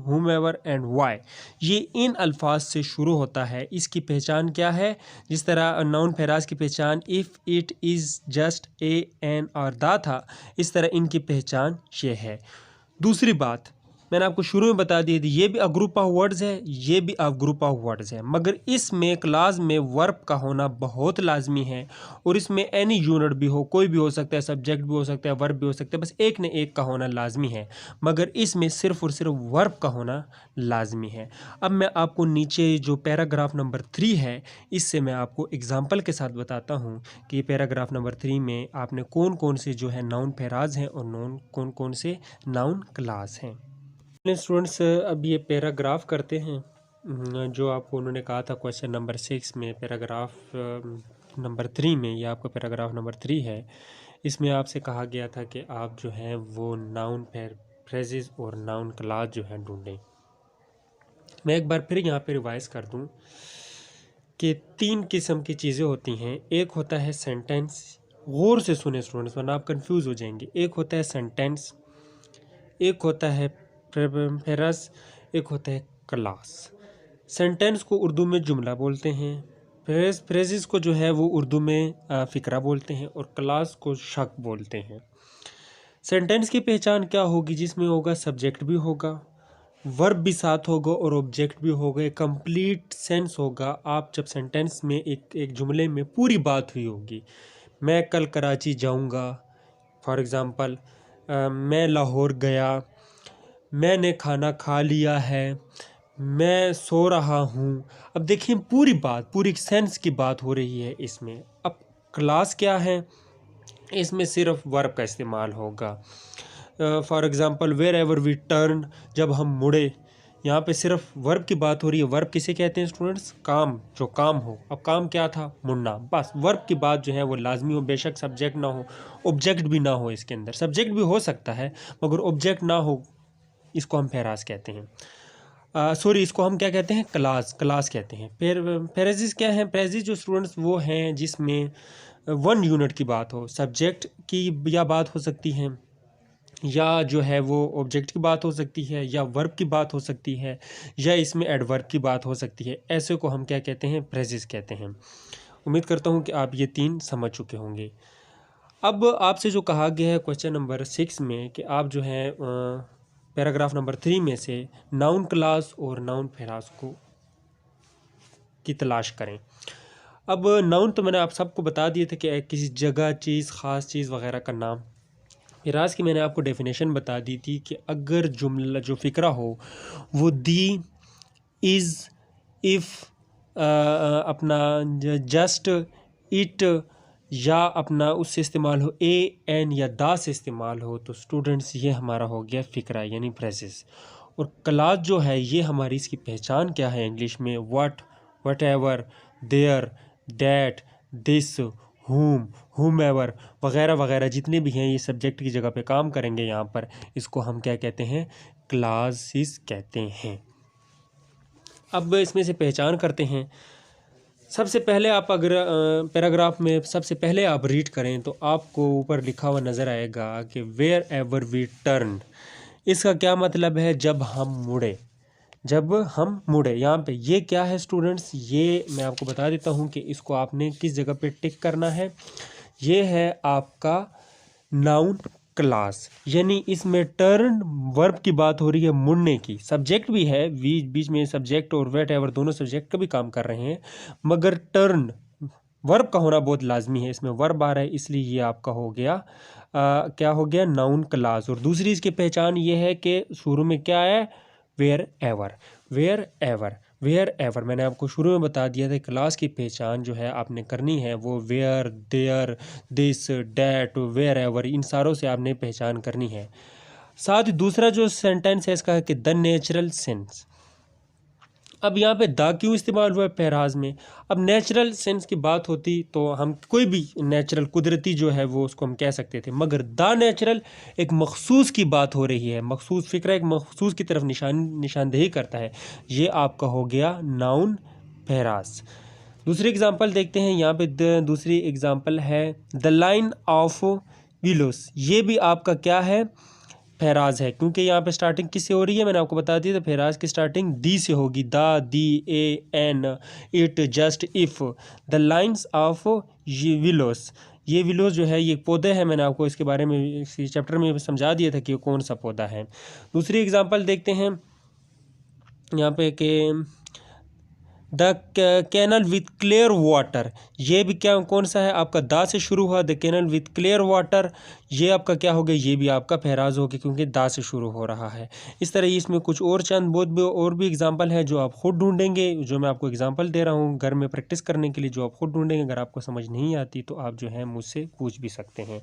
Speaker 1: whomever and why. ये इन अल्फाज से शुरू होता है। इसकी पहचान क्या है? जिस तरह नाउन फ्रेज की पहचान if it is just a, an और द था, इस तरह इनकी पहचान ये है। दूसरी बात, मैंने आपको शुरू में बता दिया थी, ये भी अ ग्रुप ऑफ वर्ड्स है, ये भी अ ग्रुप ऑफ वर्ड्स है, मगर इसमें क्लास में वर्ब का होना बहुत लाजमी है। और इसमें एनी यूनिट भी हो, कोई भी हो सकता है, सब्जेक्ट भी हो सकता है, वर्ब भी हो सकता है, बस एक न एक का होना लाजमी है, मगर इसमें सिर्फ और सिर्फ वर्ब का होना लाजमी है। अब मैं आपको नीचे जो पैराग्राफ नंबर 3 है, इससे मैं आपको एग्जाम्पल के साथ बताता हूँ कि पैराग्राफ नंबर 3 में आपने कौन कौन से जो है नाउन फेराज हैं और कौन कौन से नाउन क्लास हैं। स्टूडेंट्स अब ये पैराग्राफ करते हैं जो आपको उन्होंने कहा था क्वेश्चन नंबर 6 में, पैराग्राफ नंबर 3 में, ये आपका पैराग्राफ नंबर 3 है। इसमें आपसे कहा गया था कि आप जो हैं वो नाउन फ्रेजेस और नाउन क्लास जो हैं ढूंढें। मैं एक बार फिर यहाँ पे रिवाइज कर दूँ कि 3 किस्म की चीज़ें होती हैं। एक होता है सेंटेंस, गौर से सुने स्टूडेंट्स वरना आप कंफ्यूज हो जाएंगे। एक होता है सेंटेंस, एक होता है फ्रेज, एक होता है क्लास। सेंटेंस को उर्दू में जुमला बोलते हैं, फ्रेजेस को जो है वो उर्दू में फ़िक्रा बोलते हैं, और क्लास को शक बोलते हैं। सेंटेंस की पहचान क्या होगी? जिसमें होगा सब्जेक्ट भी होगा, वर्ब भी साथ होगा और ऑब्जेक्ट भी होगा, एक कंप्लीट सेंस होगा। आप जब सेंटेंस में एक जुमले में पूरी बात हुई होगी, मैं कल कराची जाऊंगा, फॉर एग्ज़ाम्पल मैं लाहौर गया, मैंने खाना खा लिया है, मैं सो रहा हूँ। अब देखिए पूरी बात, पूरी सेंस की बात हो रही है इसमें। अब क्लास क्या है? इसमें सिर्फ वर्ब का इस्तेमाल होगा। For example wherever we turn, जब हम मुड़े, यहाँ पे सिर्फ वर्ब की बात हो रही है। वर्ब किसे कहते हैं स्टूडेंट्स? काम, जो काम हो। अब काम क्या था? मुड़ना। बस वर्ब की बात जो है वो लाजमी हो, बेशक सब्जेक्ट ना हो, ऑब्जेक्ट भी ना हो। इसके अंदर सब्जेक्ट भी हो सकता है मगर ऑब्जेक्ट ना हो, इसको हम फेराज कहते हैं। सॉरी, इसको हम क्या कहते हैं? क्लास कहते हैं। फिर फ्रेजेस क्या हैं? फ्रेजेस जो स्टूडेंट्स वो हैं जिसमें 1 यूनिट की बात हो, सब्जेक्ट की या बात हो सकती है, या जो है वो ऑब्जेक्ट की बात हो सकती है, या वर्ब की बात हो सकती है, या इसमें एडवर्ब की बात हो सकती है। ऐसे को हम क्या कहते हैं? फ्रेजेस कहते हैं। उम्मीद करता हूँ कि आप ये 3 समझ चुके होंगे। अब आपसे जो कहा गया है क्वेश्चन नंबर 6 में कि आप जो है पैराग्राफ नंबर 3 में से नाउन क्लास और नाउन फ्रेज की तलाश करें। अब नाउन तो मैंने आप सबको बता दिए थे कि किसी जगह, चीज़, ख़ास चीज़ वगैरह का नाम। फ्रेज की मैंने आपको डेफिनेशन बता दी थी कि अगर जुमला जो फ़िक्रा हो वो दी, इज़, इफ़, अपना जस्ट, इट, या अपना उससे इस्तेमाल हो ए, एन या दा से इस्तेमाल हो, तो स्टूडेंट्स ये हमारा हो गया फ़िक्रा यानी फ्रेजेस। और क्लास जो है ये हमारी, इसकी पहचान क्या है इंग्लिश में? What, whatever, there, that, this, whomever वगैरह वगैरह जितने भी हैं ये सब्जेक्ट की जगह पे काम करेंगे यहाँ पर। इसको हम क्या कहते हैं? क्लासेस कहते हैं। अब इसमें से पहचान करते हैं। सबसे पहले आप अगर पैराग्राफ में सबसे पहले आप रीड करें तो आपको ऊपर लिखा हुआ नज़र आएगा कि वेयर एवर वी टर्न। इसका क्या मतलब है? जब हम मुड़े, जब हम मुड़े। यहाँ पे ये क्या है स्टूडेंट्स? ये मैं आपको बता देता हूँ कि इसको आपने किस जगह पे टिक करना है। ये है आपका नाउन क्लास, यानी इसमें टर्न वर्ब की बात हो रही है, मुड़ने की। सब्जेक्ट भी है, बीच में सब्जेक्ट और वेट एवर दोनों सब्जेक्ट का भी काम कर रहे हैं, मगर टर्न वर्ब का होना बहुत लाजमी है। इसमें वर्ब आ रहा है इसलिए ये आपका हो गया क्या हो गया? Noun class. और दूसरी इसकी पहचान ये है कि शुरू में क्या है? Wherever, wherever, wherever. मैंने आपको शुरू में बता दिया था क्लास की पहचान जो है आपने करनी है वो where, there, this, that, wherever, इन सारों से आपने पहचान करनी है। साथ ही दूसरा जो सेंटेंस है इसका है कि द नेचुरल सेंस। अब यहाँ पे द क्यों इस्तेमाल हुआ है पैराज में? अब नेचुरल सेंस की बात होती तो हम कोई भी नेचुरल, कुदरती जो है वो उसको हम कह सकते थे, मगर द नेचुरल एक मखसूस की बात हो रही है। मखसूस फ़िक्रा एक मखसूस की तरफ निशानदेही करता है। ये आपका हो गया नाउन पैराज। दूसरी एग्जांपल देखते हैं। यहाँ पे दूसरी एग्जांपल है द लाइन ऑफ विलोस। ये भी आपका क्या है? फेराज है, क्योंकि यहाँ पे स्टार्टिंग किससे हो रही है? मैंने आपको बता दी तो फेराज की स्टार्टिंग दी से होगी। The, the, a, an, it, just, if. The lines of willows, ये विलोज जो है ये पौधे हैं, मैंने आपको इसके बारे में इसी चैप्टर में समझा दिया था कि ये कौन सा पौधा है। दूसरी एग्जांपल देखते हैं यहाँ पे कि the canal with clear water, ये भी क्या कौन सा है आपका दा से शुरू हुआ, the canal with clear water, ये आपका क्या हो गया, ये भी आपका फेराज हो गया क्योंकि दा से शुरू हो रहा है। इस तरह इसमें कुछ और चंद बहुत भी और भी एग्जांपल है जो आप खुद ढूंढेंगे, जो मैं आपको एग्जांपल दे रहा हूँ घर में प्रैक्टिस करने के लिए, जो आप खुद ढूंढेंगे। अगर आपको समझ नहीं आती तो आप जो है मुझसे पूछ भी सकते हैं।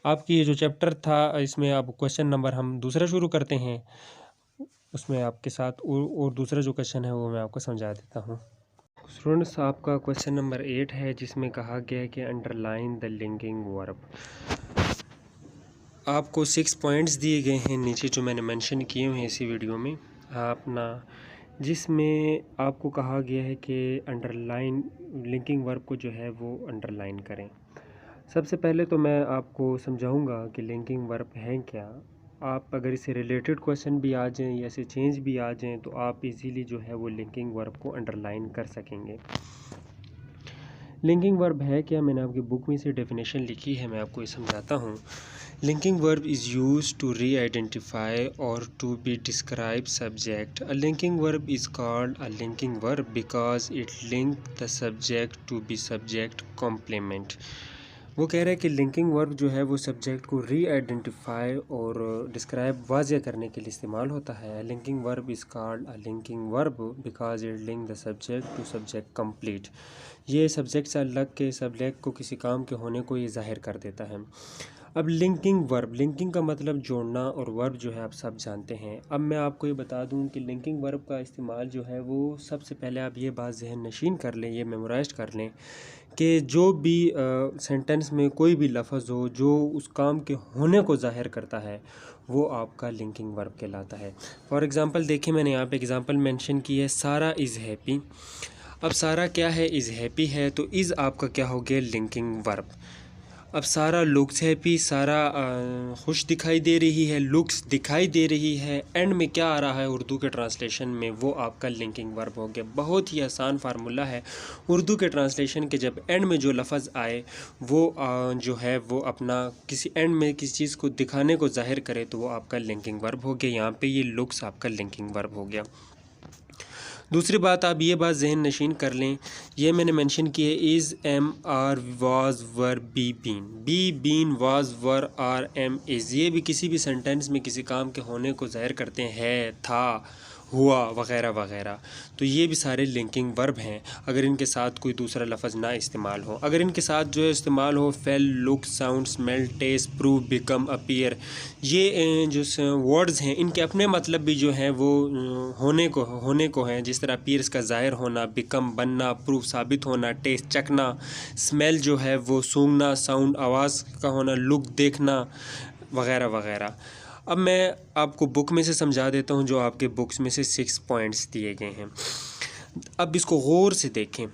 Speaker 1: आपकी ये जो चैप्टर था इसमें आप क्वेश्चन नंबर हम दूसरा शुरू करते हैं, उसमें आपके साथ और दूसरा जो क्वेश्चन है वो मैं आपको समझा देता हूँ। स्टूडेंट्स, आपका क्वेश्चन नंबर 8 है जिसमें कहा गया है कि अंडरलाइन द लिंकिंग वर्ब। आपको 6 पॉइंट्स दिए गए हैं नीचे जो मैंने मेंशन किए हुए हैं इसी वीडियो में अपना, जिसमें आपको कहा गया है कि अंडरलाइन लिंकिंग वर्ब को जो है वो अंडरलाइन करें। सबसे पहले तो मैं आपको समझाऊंगा कि लिंकिंग वर्ब है क्या। आप अगर इससे रिलेटेड क्वेश्चन भी आ जाएं या इससे चेंज भी आ जाएं तो आप इजीली जो है वो लिंकिंग वर्ब को अंडरलाइन कर सकेंगे। लिंकिंग वर्ब है क्या, मैंने आपकी बुक में से डेफिनेशन लिखी है, मैं आपको ये समझाता हूँ। Linking verb is use to reidentify और to be describe subject. A linking verb is called a linking verb because it link the subject to be subject complement. वो कह रहे हैं कि लिंकिंग वर्ब जो है वो सब्जेक्ट को री आइडेंटिफाई और डिस्क्राइब वाज़ह करने के लिए इस्तेमाल होता है। Linking verb is called a linking verb because it link the subject to subject complete. ये सब्जेक्ट से अलग के सब्जेक्ट को किसी काम के होने को ये ज़ाहिर कर देता है। अब लिंकिंग वर्ब, लिंकिंग का मतलब जोड़ना और वर्ब जो है आप सब जानते हैं। अब मैं आपको ये बता दूं कि लिंकिंग वर्ब का इस्तेमाल जो है वो सबसे पहले आप ये बात ज़हन नशीन कर लें, ये मेमोराइज कर लें कि जो भी सेंटेंस में कोई भी लफ्ज़ हो जो उस काम के होने को ज़ाहिर करता है वो आपका लिंकिंग वर्ब कहलाता है। फॉर एग्ज़ाम्पल देखिए, मैंने यहाँ पे एग्ज़ाम्पल मेंशन की है, सारा इज़ हैप्पी। अब सारा क्या है, इज़ हैप्पी है, तो इज़ आपका क्या हो गया, लिंकिंग वर्ब। अब सारा लुक्स हैप्पी, सारा खुश दिखाई दे रही है, लुक्स दिखाई दे रही है, एंड में क्या आ रहा है उर्दू के ट्रांसलेशन में, वो आपका लिंकिंग वर्ब हो गया। बहुत ही आसान फार्मूला है उर्दू के ट्रांसलेशन के, जब एंड में जो लफ्ज़ आए वो जो है वो अपना किसी एंड में किसी चीज़ को दिखाने को जाहिर करे तो वो आपका लिंकिंग वर्ब हो गया। यहाँ पे ये लुक्स आपका लिंकिंग वर्ब हो गया। दूसरी बात, आप ये बात जहन नशीन कर लें, ये मैंने मेंशन की है, is am are was were be been was were are am is, ये भी किसी भी सेंटेंस में किसी काम के होने को ज़ाहिर करते हैं, है, था, हुआ, वग़ैरह वग़ैरह। तो ये भी सारे लिंकिंग वर्ब हैं अगर इनके साथ कोई दूसरा लफ्ज़ ना इस्तेमाल हो। अगर इनके साथ जो है इस्तेमाल हो feel, look, sound, smell, taste, prove, become, appear, ये जो वर्ड्स हैं इनके अपने मतलब भी जो हैं वो होने को हैं। जिस तरह अपीयर्स का ज़ाहिर होना, बिकम बनना, प्रूव साबित होना, टेस्ट चखना, स्मेल जो है वो सूंघना, साउंड आवाज़ का होना, लुक देखना, वग़ैरह वग़ैरह। अब मैं आपको बुक में से समझा देता हूँ जो आपके बुक्स में से 6 पॉइंट्स दिए गए हैं। अब इसको गौर से देखें।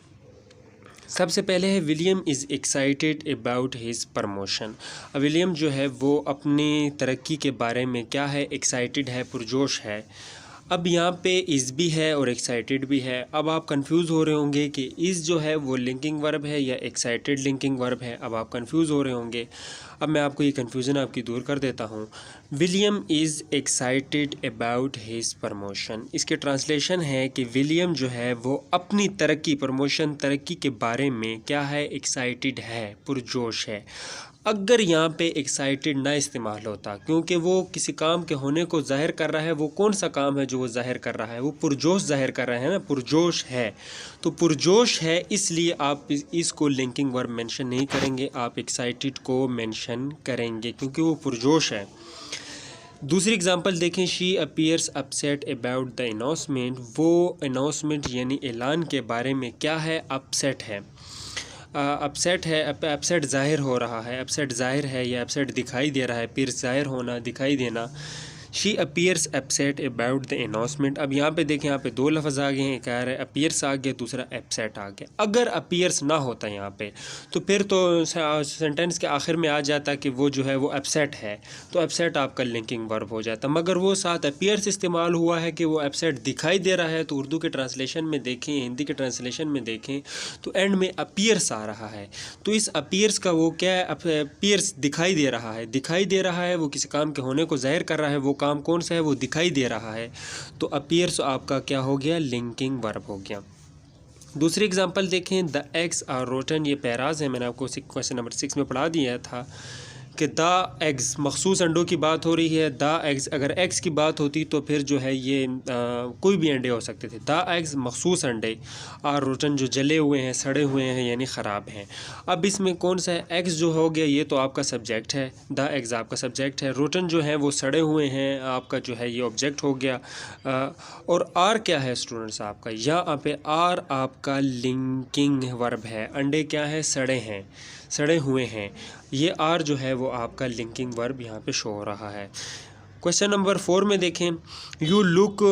Speaker 1: सबसे पहले है William is excited about his promotion. William जो है वो अपनी तरक्की के बारे में क्या है, एक्साइटेड है, पुरजोश है। अब यहाँ पे इज़ भी है और एक्साइटेड भी है। अब आप कंफ्यूज हो रहे होंगे कि इज़ जो है वो लिंकिंग वर्ब है या एक्साइटेड लिंकिंग वर्ब है। अब आप कंफ्यूज हो रहे होंगे, अब मैं आपको ये कन्फ्यूज़न आपकी दूर कर देता हूँ। William is excited about his promotion, इसके ट्रांसलेशन है कि विलियम जो है वो अपनी तरक्की, प्रमोशन, तरक्की के बारे में क्या है, एक्साइटेड है, पुरजोश है। अगर यहाँ पे एक्साइटेड ना इस्तेमाल होता, क्योंकि वो किसी काम के होने को ज़ाहिर कर रहा है, वो कौन सा काम है जो वो ज़ाहिर कर रहा है, वो पुरजोश ज़ाहिर कर रहा है ना, पुरजोश है। तो पुरजोश है इसलिए आप इसको लिंकिंग वर्ब मेंशन नहीं करेंगे, आप एक्साइटेड को मेंशन करेंगे क्योंकि वो पुरजोश है। दूसरी एग्जांपल देखें, she appears upset about the announcement. वो अनाउंसमेंट यानी ऐलान के बारे में क्या है, अपसेट है। अपसेट है, अपसेट ज़ाहिर हो रहा है, अपसेट ज़ाहिर है या अपसेट दिखाई दे रहा है, फिर ज़ाहिर होना, दिखाई देना। She appears upset about the announcement. अब यहाँ पे देखें, यहाँ पे दो लफ्ज़ आ गए हैं, एक आ रहा है अपीयर्स आ गया, दूसरा अपसेट आ गया। अगर अपीयर्स ना होता यहाँ पे तो फिर तो सेंटेंस के आखिर में आ जाता कि वो जो है वो अपसेट है, तो अपसेट आपका लिंकिंग वर्ब हो जाता। मगर वो साथ अपीयर्स इस्तेमाल हुआ है कि वो अपसेट दिखाई दे रहा है, तो उर्दू के ट्रांसलेशन में देखें, हिंदी के ट्रांसलेशन में देखें तो एंड में अपीयर्स आ रहा है। तो इस अपीयर्स का वो क्या है, अपीयर्स दिखाई दे रहा है, दिखाई दे रहा है, वो किसी काम के होने को ज़ाहिर कर रहा है, वो काम कौन सा है, वो दिखाई दे रहा है। तो अपीयर्स आपका क्या हो गया, लिंकिंग वर्ब हो गया। दूसरी एग्जांपल देखें, द एग्स आर रोटन। ये पैराज है, मैंने आपको क्वेश्चन नंबर 6 में पढ़ा दिया था कि द एग्स मखसूस अंडों की बात हो रही है। द एग्स, अगर एग्स की बात होती तो फिर जो है ये कोई भी अंडे हो सकते थे। द एग्स मखसूस अंडे, आर रोटन जो जले हुए हैं, सड़े हुए हैं, यानी ख़राब हैं। अब इसमें कौन सा है, एग्स जो हो गया ये तो आपका सब्जेक्ट है, द एग्स आपका सब्जेक्ट है, रोटन जो है वो सड़े हुए हैं आपका जो है ये ऑब्जेक्ट हो गया। और आर क्या है स्टूडेंट्स आपका, यहाँ पे आर आपका लिंकिंग वर्ब है। अंडे क्या है, सड़े हैं, सड़े हुए हैं, ये आर जो है वो आपका लिंकिंग वर्ब यहाँ पे शो हो रहा है। क्वेश्चन नंबर 4 में देखें, you look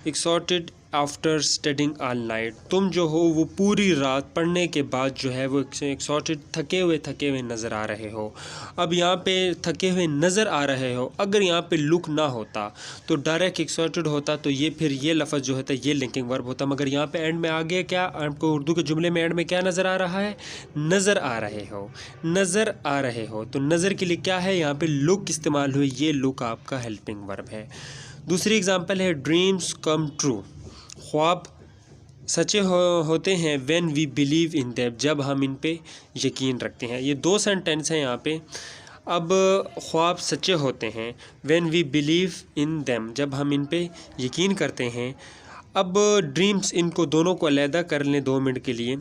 Speaker 1: exhausted after studying all night. तुम जो हो वो पूरी रात पढ़ने के बाद जो है वो एक्सॉटेड, थके हुए नज़र आ रहे हो। अब यहाँ पे थके हुए नज़र आ रहे हो, अगर यहाँ पे लुक ना होता तो डायरेक्ट एक्सॉटेड होता, तो ये फिर ये लफ्ज़ जो होता ये लिंकिंग वर्ब होता। मगर यहाँ पे एंड में आ गया क्या, आपको उर्दू के जुमले में एंड में क्या नज़र आ रहा है, नज़र आ रहे हो, नज़र आ रहे हो। तो नज़र के लिए क्या है, यहाँ पे लुक इस्तेमाल हुई, ये लुक आपका हेल्पिंग वर्ब है। दूसरी एग्जांपल है, ड्रीम्स कम ट्रू। ख्वाब सच्चे होते हैं when we believe in them, जब हम इन पे यकीन रखते हैं। ये दो सेंटेंस हैं यहाँ पे। अब ख्वाब सच्चे होते हैं when we believe in them, जब हम इन पे यकीन करते हैं। अब ड्रीम्स, इनको दोनों को अलहदा कर लें 2 मिनट के लिए।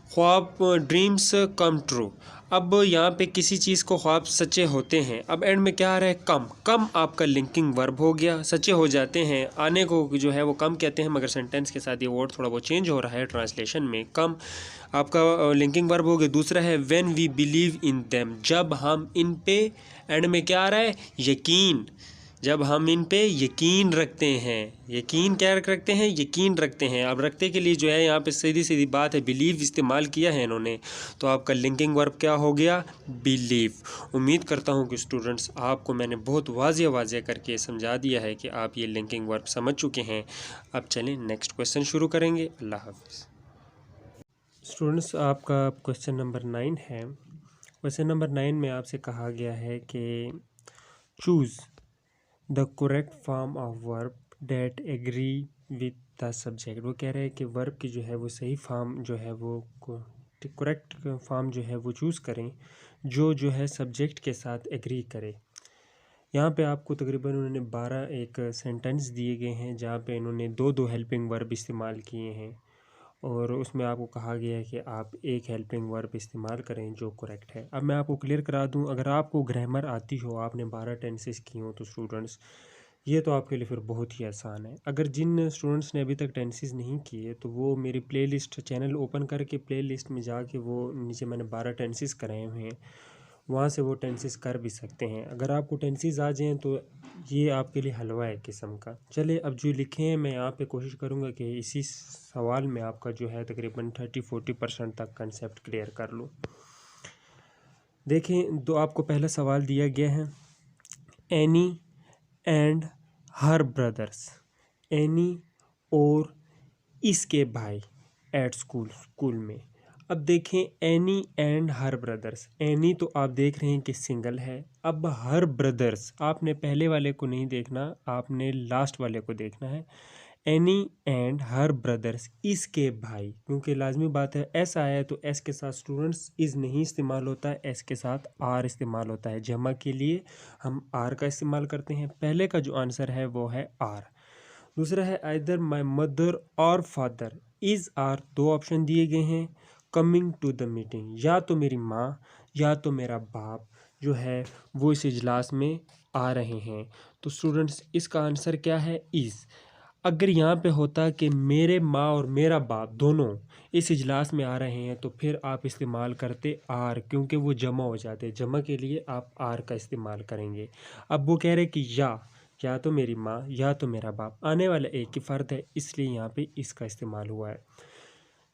Speaker 1: ख्वाब, ड्रीम्स कम ट्रू। अब यहाँ पे किसी चीज़ को ख्वाब सच्चे होते हैं, अब एंड में क्या आ रहा है, कम। कम आपका लिंकिंग वर्ब हो गया, सच्चे हो जाते हैं, आने को जो है वो कम कहते हैं, मगर सेंटेंस के साथ ये वर्ड थोड़ा बहुत चेंज हो रहा है ट्रांसलेशन में। कम आपका लिंकिंग वर्ब हो गया। दूसरा है when we believe in them, जब हम इन पे, एंड में क्या आ रहा है, यकीन, जब हम इन पे यकीन रखते हैं। यकीन क्या रखते हैं, यकीन रखते हैं। अब रखते के लिए जो है यहाँ पे सीधी सीधी बात है, बिलीव इस्तेमाल किया है इन्होंने, तो आपका लिंकिंग वर्ब क्या हो गया, बिलीव। उम्मीद करता हूँ कि स्टूडेंट्स आपको मैंने बहुत वाज़ेह करके समझा दिया है कि आप ये लिंकिंग वर्ब समझ चुके हैं। अब चलें नेक्स्ट क्वेश्चन शुरू करेंगे। अल्लाह हाफ़िज़। स्टूडेंट्स आपका क्वेश्चन नंबर 9 है। क्वेश्चन नंबर 9 में आपसे कहा गया है कि choose the correct form of verb that agree with the subject. वो कह रहे हैं कि वर्ब की जो है वो सही फॉर्म जो है वो करेक्ट फॉर्म जो है वो चूज़ करें जो है सब्जेक्ट के साथ एग्री करे। यहाँ पे आपको तकरीबन उन्होंने 12 एक सेंटेंस दिए गए हैं, जहाँ पे इन्होंने दो हेल्पिंग वर्ब इस्तेमाल किए हैं, और उसमें आपको कहा गया है कि आप एक हेल्पिंग वर्ब इस्तेमाल करें जो करेक्ट है। अब मैं आपको क्लियर करा दूं, अगर आपको ग्रामर आती हो, आपने 12 टेंसेस की हो, तो स्टूडेंट्स ये तो आपके लिए फिर बहुत ही आसान है। अगर जिन स्टूडेंट्स ने अभी तक टेंसेस नहीं किए तो वो मेरी प्लेलिस्ट, चैनल ओपन करके प्लेलिस्ट में जाके वो नीचे मैंने 12 टेंसेस कराए हुए हैं, वहाँ से वो टेंसेस कर भी सकते हैं। अगर आपको टेंसेस आ जाएँ तो ये आपके लिए हलवा है किस्म का। चले अब जो लिखे हैं मैं यहाँ पे कोशिश करूँगा कि इसी सवाल में आपका जो है तकरीबन 30-40% तक कंसेप्ट क्लियर कर लूँ। देखें, दो आपको पहला सवाल दिया गया है, any and her brothers. Any और इसके भाई एट स्कूल में। अब देखें, any and her brothers. Any तो आप देख रहे हैं कि सिंगल है। अब हर ब्रदर्स, आपने पहले वाले को नहीं देखना, आपने लास्ट वाले को देखना है। एनी एंड हर ब्रदर्स, इसके भाई, क्योंकि लाजमी बात है एस आया है तो एस के साथ स्टूडेंट्स इज़ नहीं इस्तेमाल होता है, एस के साथ आर इस्तेमाल होता है। जमा के लिए हम आर का इस्तेमाल करते हैं। पहले का जो आंसर है वो है आर। दूसरा है आइदर माई मदर और फादर इज़ आर। दो ऑप्शन दिए गए हैं, कमिंग टू द मीटिंग, या तो मेरी माँ या तो मेरा बाप जो है वो इस इजलास में आ रहे हैं। तो स्टूडेंट्स इसका आंसर क्या है, इज़। अगर यहाँ पे होता कि मेरे माँ और मेरा बाप दोनों इस इजलास में आ रहे हैं तो फिर आप इस्तेमाल करते आर, क्योंकि वो जमा हो जाते। जमा के लिए आप आर का इस्तेमाल करेंगे। अब वो कह रहे कि या या तो मेरी माँ या तो मेरा बाप। आने वाला एक ही फ़र्द है, इसलिए यहाँ पे इसका इस्तेमाल हुआ है।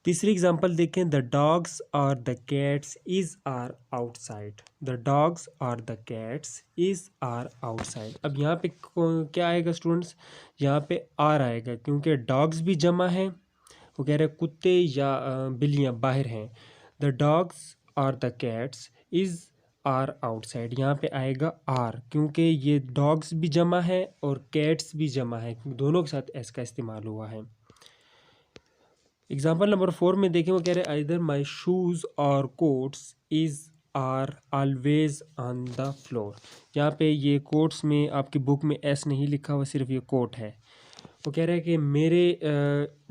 Speaker 1: तीसरी एग्जांपल देखें, द डॉग्स और the cats is are outside. The dogs और the cats is are outside. अब यहाँ पे क्या आएगा स्टूडेंट्स, यहाँ पे आर आएगा, क्योंकि डॉग्स भी जमा है, वो कह रहे हैं कुत्ते या बिल्लियाँ बाहर हैं। द डॉग्स और the cats is are outside, यहाँ पे आएगा आर, क्योंकि ये डॉग्स भी जमा है और कैट्स भी जमा है, दोनों के साथ एस का इस्तेमाल हुआ है। एग्जाम्पल नंबर 4 में देखें, वो कह रहे हैं either my shoes or coats is are always on the floor. यहाँ पे ये कोट्स में आपकी बुक में एस नहीं लिखा हुआ, सिर्फ ये कोट है। वो कह रहे हैं कि मेरे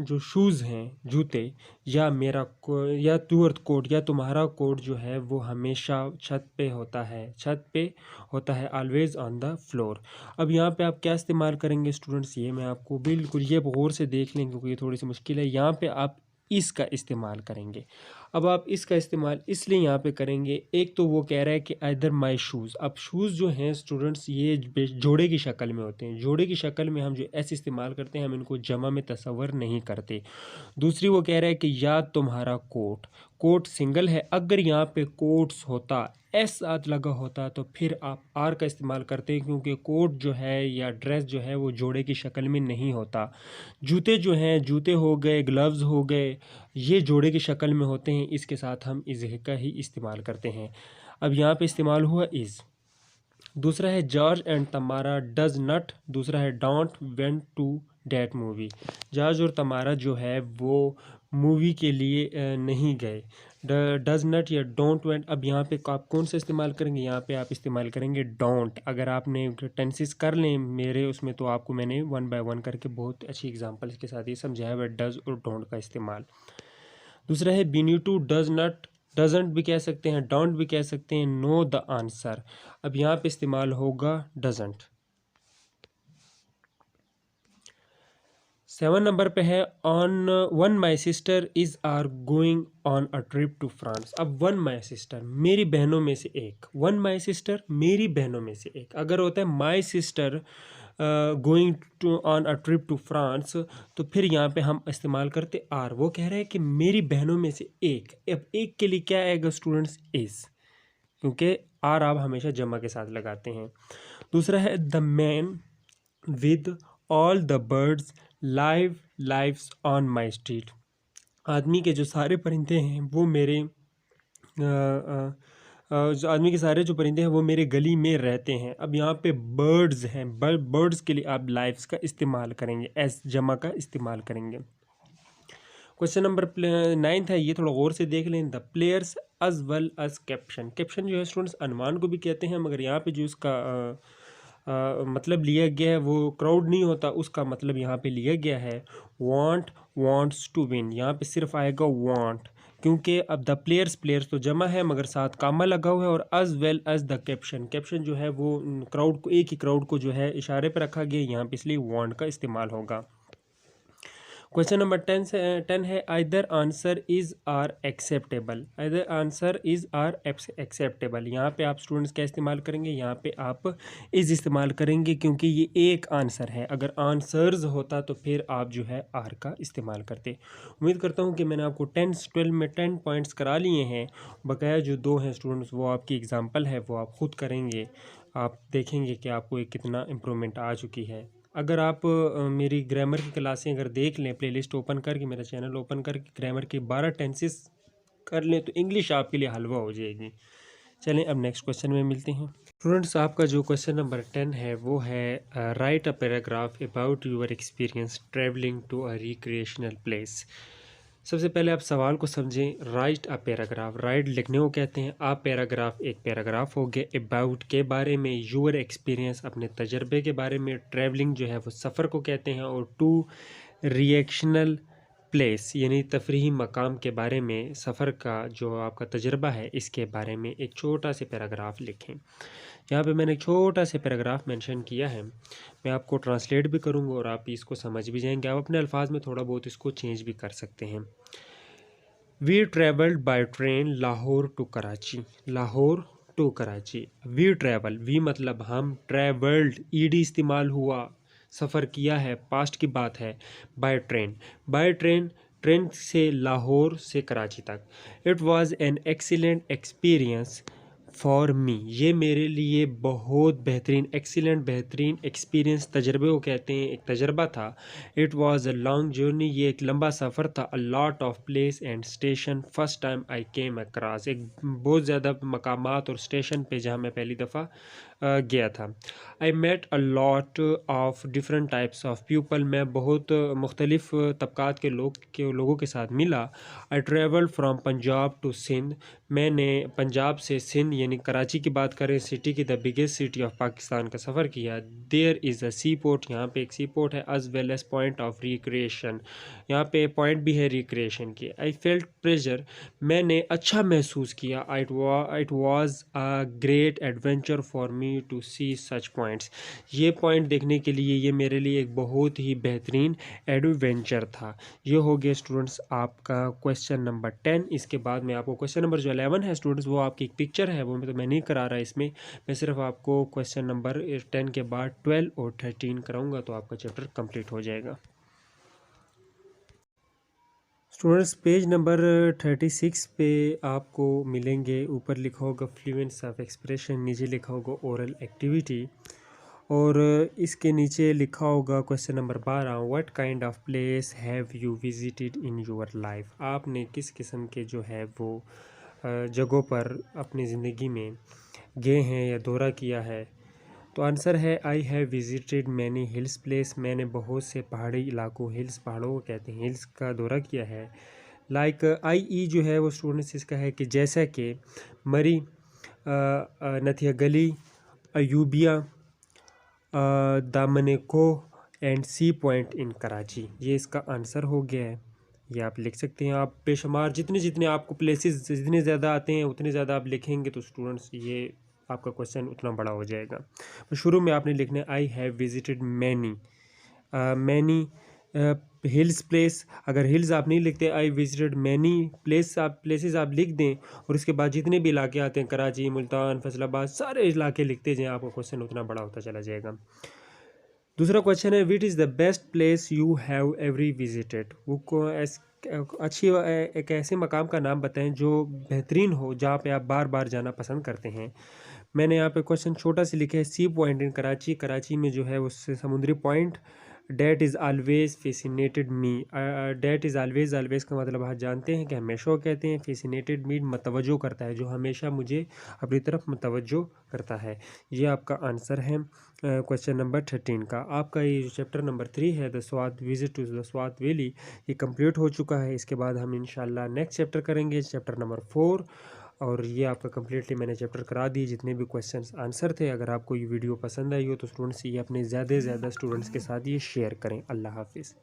Speaker 1: जो शूज़ हैं, जूते, या मेरा या तुअर कोट या तुम्हारा कोट जो है वो हमेशा छत पे होता है, छत पे होता है, ऑलवेज ऑन द फ्लोर। अब यहाँ पे आप क्या इस्तेमाल करेंगे स्टूडेंट्स, ये मैं आपको बिल्कुल ये गौर से देख लें क्योंकि ये थोड़ी सी मुश्किल है। यहाँ पे आप इसका इस्तेमाल करेंगे। अब आप इसका इस्तेमाल इसलिए यहाँ पे करेंगे, एक तो वो कह रहा है कि आइदर माई शूज़। अब शूज़ जो हैं स्टूडेंट्स ये जोड़े की शक्ल में होते हैं, जोड़े की शक्ल में हम जो ऐसे इस्तेमाल करते हैं हम इनको जमा में तस्वर नहीं करते। दूसरी वो कह रहा है कि या तुम्हारा कोट, कोट सिंगल है, अगर यहाँ पे कोट्स होता, एस साथ लगा होता तो फिर आप आर का इस्तेमाल करते हैं, क्योंकि कोट जो है या ड्रेस जो है वो जोड़े की शक्ल में नहीं होता। जूते जो हैं, जूते हो गए, ग्लव्स हो गए, ये जोड़े की शक्ल में होते हैं, इसके साथ हम इज़ का ही इस्तेमाल करते हैं। अब यहाँ पे इस्तेमाल हुआ इज़। दूसरा है George and Tamara does not, दूसरा है don't went to that movie. George और तमारा जो है वो मूवी के लिए नहीं गए। डज नॉट या डोंट वेंट। अब यहाँ पे आप कौन सा इस्तेमाल करेंगे, यहाँ पे आप इस्तेमाल करेंगे डोंट। अगर आपने टेंसेस कर लें मेरे उसमें, तो आपको मैंने 1 बाय 1 करके बहुत अच्छी एग्जांपल्स के साथ ये समझाया हुआ डज और डोंट का इस्तेमाल। दूसरा है बेनिटो डज नॉट, डजंट भी कह सकते हैं, डोंट भी कह सकते हैं, नो द आंसर। अब यहाँ पे इस्तेमाल होगा डजंट। 7 नंबर पे है on one my sister is are going on a trip to France. अब वन माई सिस्टर, मेरी बहनों में से एक, वन माई सिस्टर मेरी बहनों में से एक। अगर होता है my sister going to on a trip to France, तो फिर यहाँ पे हम इस्तेमाल करते आर। वो कह रहे हैं कि मेरी बहनों में से एक। अब एक के लिए क्या आएगा स्टूडेंट्स, इज़, क्योंकि आर आप हमेशा जमा के साथ लगाते हैं। दूसरा है the man with all the birds lives on my street. आदमी के जो सारे परिंदे हैं वो मेरे जो आदमी के सारे जो परिंदे हैं वो मेरे गली में रहते हैं। अब यहाँ पे बर्ड्स हैं, बर्ड्स के लिए आप लाइव्स का इस्तेमाल करेंगे, एस जमा का इस्तेमाल करेंगे। क्वेश्चन नंबर 9 है, ये थोड़ा गौर से देख लें। The players as well as captain. Captain जो है स्टूडेंट्स अनुमान को भी कहते हैं, मगर यहाँ पे जो इसका मतलब लिया गया है वो क्राउड नहीं होता, उसका मतलब यहाँ पे लिया गया है वांट, वांट्स टू विन। यहाँ पे सिर्फ आएगा वांट, क्योंकि अब द प्लेयर्स तो जमा है मगर साथ कामा लगा हुआ है, और as well as the captain, captain जो है वो क्राउड को, एक ही क्राउड को जो है इशारे पर रखा गया यहाँ पे, इसलिए वांट का इस्तेमाल होगा। क्वेश्चन नंबर 10 है either answer is are acceptable. Either answer is are acceptable, यहाँ पे आप स्टूडेंट्स क्या इस्तेमाल करेंगे, यहाँ पे आप इज़ इस्तेमाल करेंगे, क्योंकि ये एक आंसर है। अगर आंसर्स होता तो फिर आप जो है आर का इस्तेमाल करते। उम्मीद करता हूँ कि मैंने आपको 10-12 में 10 पॉइंट्स करा लिए हैं। बकाया जो 2 हैं स्टूडेंट्स वो आपकी एग्जाम्पल है, वो आप ख़ुद करेंगे, आप देखेंगे कि आपको एक कितना इम्प्रूवमेंट आ चुकी है। अगर आप मेरी ग्रामर की क्लासें अगर देख लें, प्लेलिस्ट ओपन करके, मेरा चैनल ओपन करके ग्रामर के 12 टेंसेस कर लें, तो इंग्लिश आपके लिए हलवा हो जाएगी। चलें अब नेक्स्ट क्वेश्चन में मिलते हैं। स्टूडेंट्स आपका जो क्वेश्चन नंबर 10 है वो है write a paragraph about your experience travelling to a recreational place. सबसे पहले आप सवाल को समझें। राइट अ पैराग्राफ, राइट लिखने को कहते हैं, आ पैराग्राफ एक पैराग्राफ हो गया, अबाउट के बारे में, यूर एक्सपीरियंस अपने तजर्बे के बारे में, ट्रैवलिंग जो है वो सफ़र को कहते हैं, और टू रिएक्शनल प्लेस यानी तफरीही मकाम के बारे में, सफ़र का जो आपका तजर्बा है इसके बारे में एक छोटा सा पैराग्राफ लिखें। यहाँ पे मैंने एक छोटा सा पैराग्राफ मेंशन किया है, मैं आपको ट्रांसलेट भी करूँगा और आप इसको समझ भी जाएंगे। आप अपने अल्फाज में थोड़ा बहुत इसको चेंज भी कर सकते हैं। We travelled by train Lahore to Karachi, Lahore to Karachi. We travel, we मतलब हम, ट्रैवल्ड ईडी इस्तेमाल हुआ, सफ़र किया है, पास्ट की बात है। By train, by train, train से लाहौर से कराची तक। It was an excellent experience for me, ये मेरे लिए बहुत बेहतरीन, एक्सीलेंट बेहतरीन एक्सपीरियंस, तजर्बे को कहते हैं, एक तजर्बा था। It was a long journey, ये एक लंबा सफ़र था। अ lot of place and station first time I came across, एक बहुत ज़्यादा मकामात और स्टेशन पे जहाँ मैं पहली दफ़ा गया था। I met a lot of different types of people, मैं बहुत मुख्तलिफ तबकात के लोगों के साथ मिला। I travel from Punjab to Sindh, मैंने पंजाब से सिंध यानी कराची की बात करें, सिटी की, the biggest city of Pakistan का सफ़र किया। There is a sea port, यहाँ पे एक सी पोर्ट है। As well as point of recreation, यहाँ पे पॉइंट भी है रिक्रिएशन की। आई फेल्ट प्लेजर, मैंने अच्छा महसूस किया। It was a great adventure for me to see such points, ये पॉइंट देखने के लिए ये मेरे लिए एक बहुत ही बेहतरीन एडवेंचर था। ये हो गया स्टूडेंट्स आपका क्वेश्चन नंबर 10। इसके बाद में आपको क्वेश्चन नंबर जो 11 है स्टूडेंट्स, वो आपकी एक पिक्चर है, वो तो मैं नहीं करा रहा इसमें, मैं सिर्फ आपको क्वेश्चन नंबर 10 के बाद 12 और 13 कराऊंगा, तो आपका चैप्टर कंप्लीट हो जाएगा। स्टूडेंट्स पेज नंबर 36 पे आपको मिलेंगे, ऊपर लिखा होगा फ्लुएंस ऑफ एक्सप्रेशन, नीचे लिखा होगा ओरल एक्टिविटी, और इसके नीचे लिखा होगा question number 12, what kind of place have you visited in your life, आपने किस किस्म के जो है वो जगहों पर अपनी ज़िंदगी में गए हैं या दौरा किया है। तो आंसर है I have visited many hills place, मैंने बहुत से पहाड़ी इलाकों, हिल्स पहाड़ों को कहते हैं, हिल्स का दौरा किया है। लाइक आई ई जो है वो स्टूडेंट्स इसका है कि जैसा कि मरी, नथिया गली, Ayubia, Daman Koh and sea point in Karachi, ये इसका आंसर हो गया है। ये आप लिख सकते हैं। आप बेशुमार जितने जितने आपको प्लेसेस जितने ज़्यादा आते हैं उतने ज़्यादा आप लिखेंगे तो स्टूडेंट्स ये आपका क्वेश्चन उतना बड़ा हो जाएगा। तो शुरू में आपने लिखना है I have visited many, many hills place. अगर हिल्स आप नहीं लिखते, आई विजिटेड मैनी प्लेसेस आप लिख दें, और उसके बाद जितने भी इलाके आते हैं, कराची, मुल्तान, फैसलाबाद, सारे इलाके लिखते जाएं, आपका क्वेश्चन उतना बड़ा होता चला जाएगा। दूसरा क्वेश्चन है which is the best place you have every visited, वो को अच्छी एक ऐसे मकाम का नाम बताएं जो बेहतरीन हो, जहाँ पे आप बार बार जाना पसंद करते हैं। मैंने यहाँ पे क्वेश्चन छोटा सा लिखा है sea point in Karachi, Karachi में जो है उससे समुद्री point. That is always fascinated me, that is always, always का मतलब आप जानते हैं कि हमेशा कहते हैं। फेसिनेटेड मी मतवज्जो करता है, जो हमेशा मुझे अपनी तरफ मतवज्जो करता है। ये आपका आंसर है क्वेश्चन नंबर 13 का। आपका ये जो चैप्टर नंबर 3 है the Swat visit to the Swat valley, ये कंप्लीट हो चुका है। इसके बाद हम इंशाल्लाह नेक्स्ट चैप्टर करेंगे, चैप्टर नंबर 4, और ये आपका कम्प्लीटली मैंने चैप्टर करा दिए जितने भी क्वेश्चंस आंसर थे। अगर आपको ये वीडियो पसंद आई हो तो स्टूडेंट्स ये अपने ज़्यादा से ज़्यादा स्टूडेंट्स के साथ ये शेयर करें। अल्लाह हाफिज़।